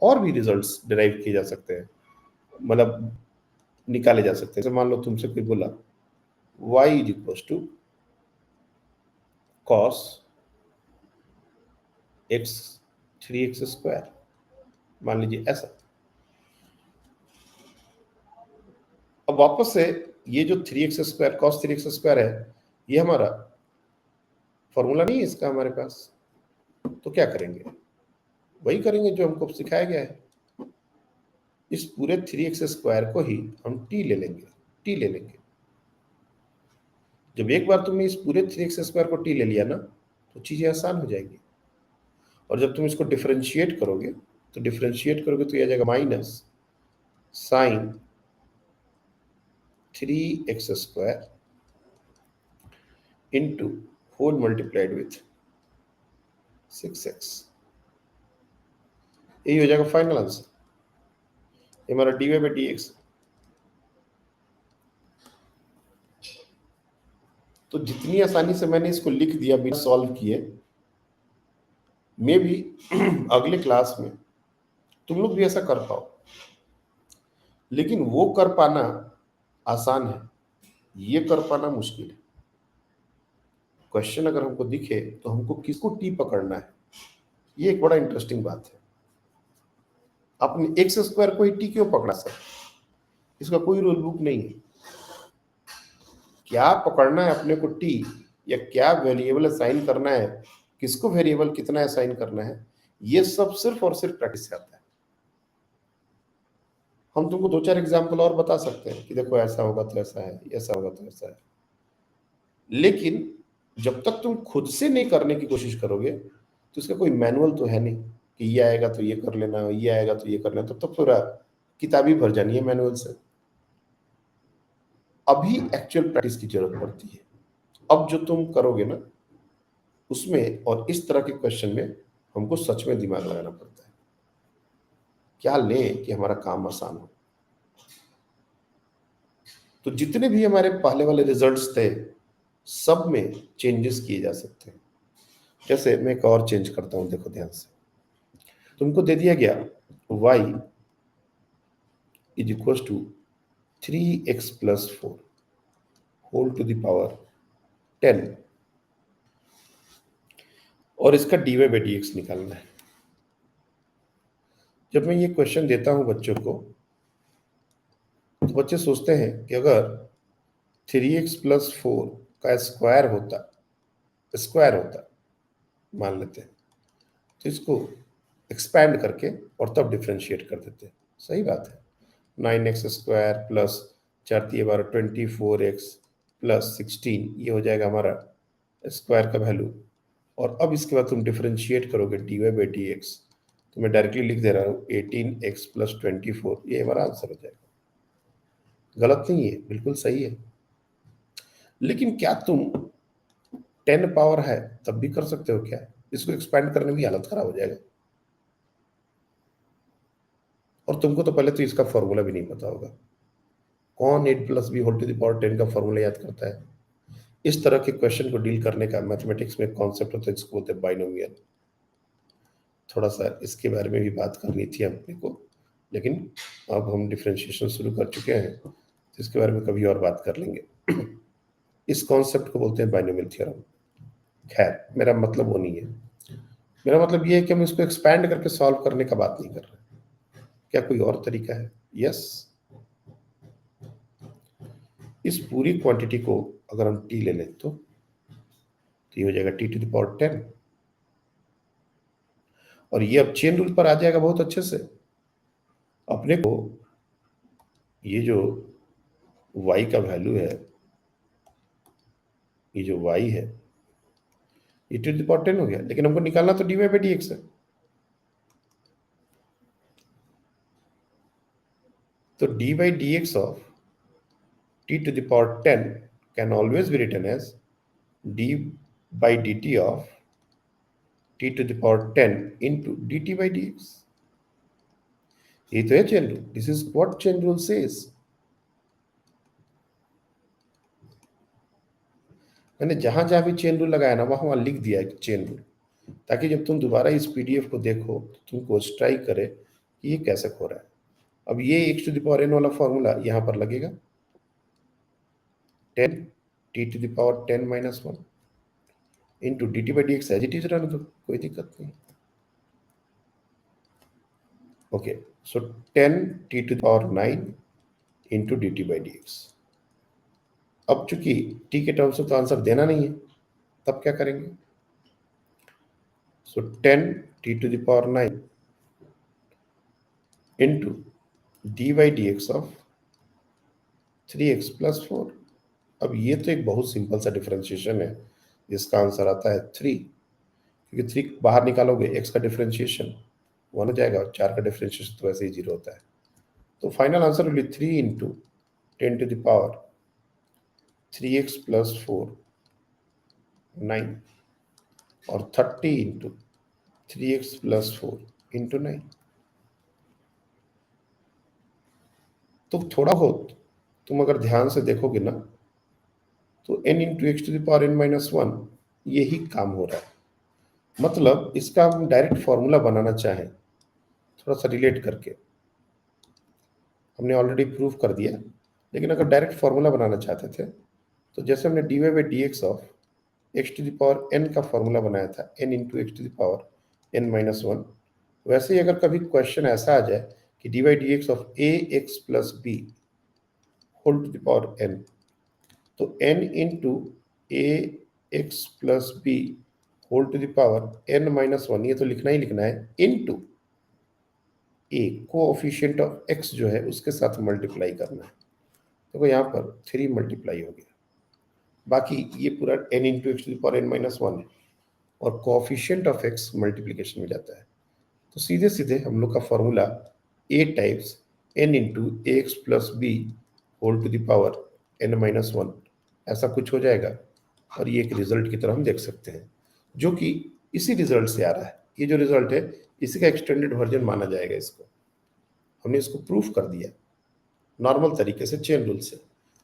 और भी रिजल्ट्स डिराइव किए जा सकते हैं, मतलब निकाले जा सकते हैं। जैसे मान लो तुमसे कोई बोला y is equal to cos x 3x square, मान लीजिए ऐसा। अब वापस से ये जो 3x square cos 3x square है, ये हमारा फॉर्मूला नहीं है इसका हमारे पास, तो क्या करेंगे, वही करेंगे जो हमको सिखाया गया है। इस पूरे 3x स्क्वायर को ही हम t ले लेंगे। जब एक बार तुमने इस पूरे 3x स्क्वायर को t ले लिया ना, तो चीजें आसान हो जाएगी। और जब तुम इसको डिफरेंशिएट करोगे तो ये आ जाएगा minus sine 3x square into whole multiplied with 6x, यही हो जाएगा फाइनल आंसर, ये हमारा d Y by D x. तो जितनी आसानी से मैंने इसको लिख दिया बिना सॉल्व किए, मे भी अगले क्लास में तुम लोग भी ऐसा कर पाओ, लेकिन वो कर पाना आसान है, ये कर पाना मुश्किल है। क्वेश्चन अगर हमको दिखे तो हमको किसको टी पकड़ना है, ये एक बड़ा इंटरेस्टिंग बात है। आपने एक्स स्क्वायर को ही टी क्यों पकड़ा सर? इसका कोई रूल बुक नहीं है। क्या पकड़ना है अपने को टी, या क्या वेरिएबल असाइन करना है, किसको वेरिएबल कितना असाइन करना है, ये सब सिर्फ और सिर्फ प्रैक्टिस से आता है। हम तुमको 2-4 एग्जाम्पल और बता सकते हैं कि देखो ऐसा होगा तो ऐसा है, ऐसा होगा तो ऐसा है, लेकिन जब तक तुम खुद से नहीं करने की कोशिश करोगे तो इसका कोई मैनुअल तो है नहीं कि ये आएगा तो ये कर लेना, ये आएगा तो ये कर लेना, तो पूरा किताब ही भर जानी है मैनुअल से। अभी एक्चुअल प्रैक्टिस की जरूरत पड़ती है। अब जो तुम करोगे ना उसमें और इस तरह के क्वेश्चन में हमको सच में दिमाग लगाना पड़ता है। क्या लें कि हमारा काम आसान हो। तो जितने भी हमारे पहले वाले रिजल्ट्स थे सब में चेंजेस किए जा सकते हैं। जैसे मैं एक और चेंज करता हूं, देखो ध्यान से। तुमको दे दिया गया y is equal to 3x plus 4 whole to the power 10 और इसका dy बाई dx निकालना है। जब मैं ये क्वेश्चन देता हूं बच्चों को तो बच्चे सोचते हैं कि अगर 3x प्लस 4 का स्क्वायर होता मान लेते हैं, तो इसको एक्सपैंड करके और तब डिफ्रेंशिएट कर देते हैं। सही बात है। 9x square plus 4×3 = 24x plus 16, ये हो जाएगा हमारा स्क्वायर का वैल्यू। और अब इसके बाद तुम डिफ्रेंशिएट करोगे dy बाई डी एक्स, तो मैं डायरेक्टली लिख दे रहा हूँ 18x प्लस 24, ये हमारा आंसर हो जाएगा। गलत नहीं है, बिल्कुल सही है। लेकिन क्या तुम 10 पावर है तब भी कर सकते हो क्या? इसको एक्सपैंड करने में हालत खराब हो जाएगा। और तुमको तो पहले तो इसका फॉर्मूला भी नहीं पता होगा। कौन 8 plus b whole to the power 10 का फॉर्मूला याद करता है? इस तरह के क्वेश्चन को डील करने का मैथमेटिक्स में कॉन्सेप्ट होता है, इसको बोलते हैं बाइनोमियल। थोड़ा सा इसके बारे में भी बात करनी थी अपने को, लेकिन अब हम डिफ्रेंशिएशन शुरू कर चुके हैं तो इसके बारे में कभी और बात कर लेंगे। इस कॉन्सेप्ट को बोलते हैं बाइनोमियल थ्योरम। खैर, मेरा मतलब वो नहीं है। मेरा मतलब ये है कि हम इसको एक्सपैंड करके सॉल्व करने का बात नहीं कर रहे। क्या कोई और तरीका है? यस। इस पूरी क्वांटिटी को अगर हम टी ले लें तो ये हो जाएगा टी टू द पावर 10, और ये अब चेन रूल पर आ जाएगा बहुत अच्छे से। अपने को ये जो y का वैल्यू है, ये जो y है, ये टू द पावर 10 हो गया, लेकिन हमको निकालना तो dy बाई dx है। तो dy by dx of t to the power 10 can always be written as d by dt of t to the power 10 into dt by dx. ये तो है chain rule. This is what chain rule says. मैंने जहां जहां भी chain rule लगाया ना वहां वहां लिख दिया है चेन रूल, ताकि जब तुम दोबारा इस पीडीएफ को देखो तो तुमको स्ट्राइक करे कि ये कैसे हो रहा है। अब ये x to the power n वाला फॉर्मूला यहां पर लगेगा, 10 t to the power 10 minus 1 into d t by D x as it is रहने दो, कोई दिक्कत नहीं। Okay, so 10 t to the power 9 into d t by D x. अब चूंकि t के टर्म्स में तो आंसर देना नहीं है, तब क्या करेंगे? So 10 t to the power 9 into d by D x of 3x plus 4। अब ये तो एक बहुत सिंपल सा डिफरेंशिएशन है जिसका आंसर आता है 3, क्योंकि 3 बाहर निकालोगे x का डिफरेंशिएशन 1 हो जाएगा और 4 का डिफरेंशिएशन तो वैसे ही 0 होता है। तो final answer will be 3 into 10 to the power 3x plus 4 9 और 30 इंटू 3x प्लस 4 इंटू 9। तो थोड़ा बहुत तुम अगर ध्यान से देखोगे ना तो n into x to the power n minus 1 यही काम हो रहा है। मतलब इसका हम डायरेक्ट फॉर्मूला बनाना चाहें थोड़ा सा रिलेट करके, हमने ऑलरेडी प्रूव कर दिया, लेकिन अगर डायरेक्ट फॉर्मूला बनाना चाहते थे तो जैसे हमने d Y by D x of x to the power n का फॉर्मूला बनाया था, n into x to the power n minus one. वैसे ही अगर कभी क्वेश्चन ऐसा आ जाए कि D Y D x of a x plus b whole to the power n, तो n into a x plus b whole to the power n minus one, ये तो लिखना ही लिखना है, into A coefficient of x जो है उसके साथ मल्टीप्लाई करना है। देखो यहाँ पर 3 मल्टीप्लाई हो गया, बाकी ये पूरा n into x to the power n minus one है और कोएफिशिएंट ऑफ x मल्टीप्लिकेशन में जाता है। तो सीधे सीधे हम लोग का formula a types n into a x plus b whole to the power n minus one ऐसा कुछ हो जाएगा। और ये एक रिजल्ट की तरह हम देख सकते हैं जो कि इसी रिजल्ट से आ रहा है। ये जो रिजल्ट है इसी का एक्सटेंडेड वर्जन माना जाएगा इसको। हमने इसको प्रूफ कर दिया नॉर्मल तरीके से, चेन रूल से,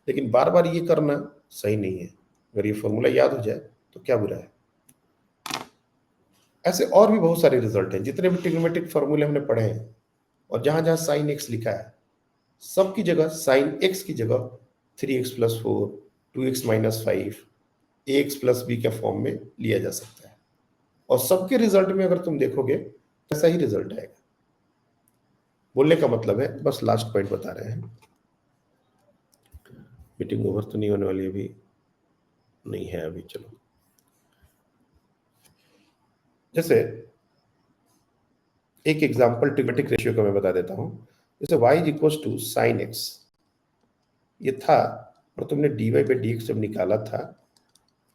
लेकिन बार बार ये करना सही नहीं है। अगर ये फॉर्मूला याद हो जाए तो क्या बुरा है। ऐसे और भी बहुत सारे रिजल्ट हैं, जितने भी ट्रिग्नोमेट्रिक फॉर्मूले हमने पढ़े हैं और जहां जहां साइन एक्स लिखा है सबकी जगह साइन एक्स की जगह 3x plus four, 2x minus five, a x plus b के फॉर्म में लिया जा सकता है। और सबके रिजल्ट में अगर तुम देखोगे तो ऐसा ही रिजल्ट आएगा। बोलने का मतलब है, बस लास्ट पॉइंट बता रहे हैं, मीटिंग ओवर तो नहीं होने वाली अभी, नहीं है अभी। चलो, जैसे एक एग्जांपल ट्रिग्नोमेट्रिक रेशियो का मैं बता देता हूं। जैसे y is equal to sine x, ये था, और तुमने dy बाई डी एक्स जब निकाला था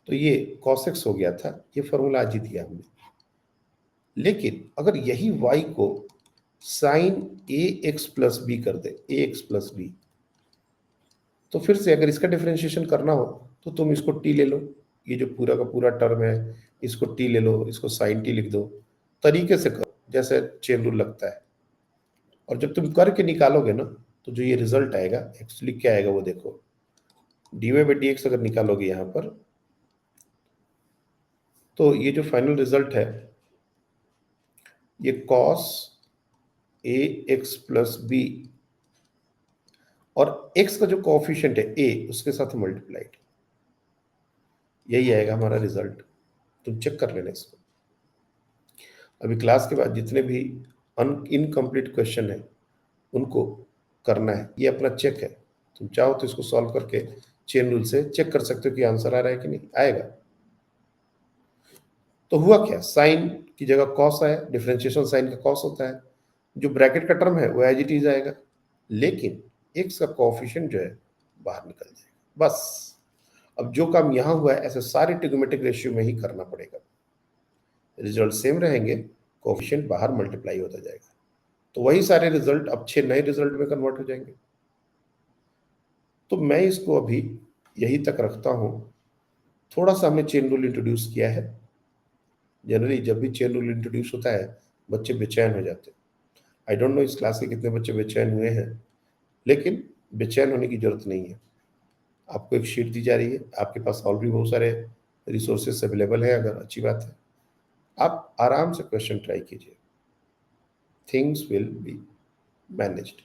तो ये cos x हो गया था। ये फॉर्मूला आज ही दिया हमने। लेकिन अगर यही y को साइन ए एक्स प्लस बी कर दे, ए एक्स प्लस बी, तो फिर से अगर इसका डिफरेंशिएशन करना हो तो तुम इसको t ले लो, ये जो पूरा का पूरा टर्म है इसको t ले लो, इसको साइन t लिख दो, तरीके से करो जैसे चेन रूल लगता है। और जब तुम करके निकालोगे ना तो जो ये रिजल्ट आएगा एक्चुअली क्या आएगा वो देखो। D Y by D x अगर निकालोगे यहां पर तो ये जो फाइनल रिजल्ट है ये cos A x plus B और x का जो कोएफिशिएंट है a उसके साथ मल्टीप्लाइड, यही आएगा हमारा रिजल्ट। तुम चेक कर लेना इसको। अभी क्लास के बाद जितने भी इनकम्प्लीट क्वेश्चन है उनको करना है, ये अपना चेक है। तुम चाहो तो इसको सॉल्व करके चेन रूल से चेक कर सकते हो कि आंसर आ रहा है कि नहीं आएगा। तो हुआ क्या, साइन की जगह कॉस आया, डिफरेंशिएशन साइन का कॉस होता है, जो ब्रैकेट का टर्म है वो एज इट इज आएगा, लेकिन एक्स का कोएफिशिएंट जो है बाहर निकल जाएगा। बस अब जो काम यहां हुआ है ऐसे सारे ट्रिग्नोमेट्रिक रेशियो में ही करना पड़ेगा। रिजल्ट सेम रहेंगे, कोएफिशिएंट बाहर मल्टीप्लाई होता जाएगा, तो वही सारे रिजल्ट अब 6 नए रिजल्ट में कन्वर्ट हो जाएंगे। तो मैं इसको अभी यही तक रखता हूं। थोड़ा सा हमने चेन रूल इंट्रोड्यूस किया है। जनरली जब भी चेन रूल इंट्रोड्यूस होता है बच्चे बेचैन हो जाते हैं। आई डोंट नो इस क्लास के कितने बच्चे बेचैन हुए हैं, लेकिन बेचैन होने की जरूरत नहीं है। आपको एक शीट दी जा रही है, आपके पास ऑलरेडी बहुत सारे रिसोर्सेस अवेलेबल है, अगर अच्छी बात है आप आराम से क्वेश्चन ट्राई कीजिए, थिंग्स विल बी मैनेज्ड।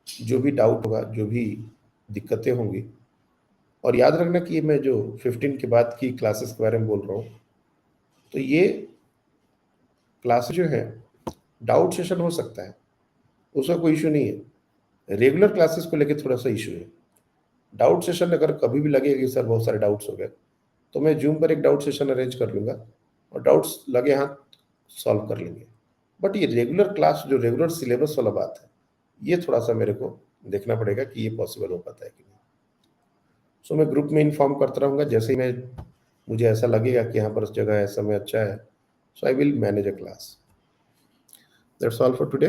जो भी डाउट होगा, जो भी दिक्कतें होंगी, और याद रखना कि मैं जो 15 के बाद की क्लासेस के बारे में बोल रहा हूँ, तो ये क्लासेस जो है डाउट सेशन हो सकता है, उसका कोई इशू नहीं है। रेगुलर क्लासेस को लेकर थोड़ा सा इशू है। डाउट सेशन अगर कभी भी लगेगा कि सर बहुत सारे डाउट्स हो गए, तो मैं जूम पर एक डाउट सेशन अरेंज कर लूँगा और डाउट्स लगे हाथ सॉल्व कर लेंगे। बट ये रेगुलर क्लास, जो रेगुलर सिलेबस वाला बात है, ये थोड़ा सा मेरे को देखना पड़ेगा कि ये पॉसिबल हो पाता है कि नहीं। सो मैं ग्रुप में इन्फॉर्म करता रहूँगा, जैसे ही मुझे ऐसा लगेगा कि यहाँ पर उस जगह है, समय अच्छा है, so I will manage a class. That's all for today.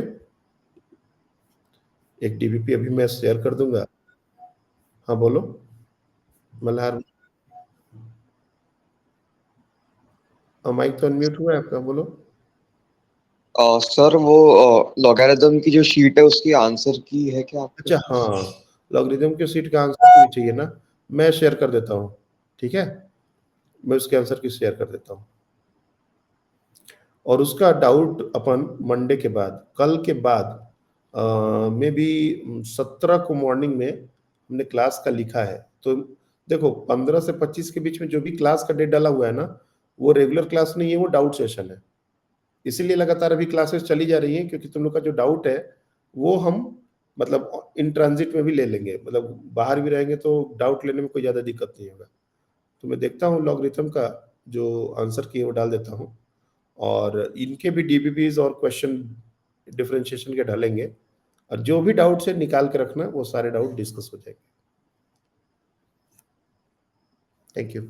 एक डीबीपी अभी मैं शेयर कर दूंगा। हाँ बोलो मल्हार, माइक तो अनम्यूट हुआ है आपका, बोलो। सर वो लॉगरिथम की जो शीट है उसकी आंसर की है क्या आपके अच्छा पास? हाँ, लॉगरिथम के सीट का आंसर भी चाहिए ना, मैं शेयर कर देता हूँ, ठीक है, मैं उसके आंसर की शेयर कर देता हूँ। और उसका डाउट अपन मंडे के बाद, कल के बाद में भी 17 को मॉर्निंग में हमने क्लास का लिखा है, तो देखो 15 से 25 के बीच में जो भी क्लास का डेट डाला हुआ है ना, वो रेगुलर क्लास नहीं है, वो डाउट सेशन है। इसीलिए लगातार अभी क्लासेस चली जा रही हैं, क्योंकि तुम लोग का जो डाउट है वो हम मतलब इन ट्रांजिट में भी ले लेंगे, मतलब बाहर भी रहेंगे तो डाउट लेने में कोई ज़्यादा दिक्कत नहीं होगा। तो मैं देखता हूँ लॉगरिथम का जो आंसर की है वो डाल देता हूँ, और इनके भी डीबीबीज और क्वेश्चन डिफरेंशिएशन के डालेंगे, और जो भी डाउट है निकाल के रखना, वो सारे डाउट डिस्कस हो जाएंगे। Thank you.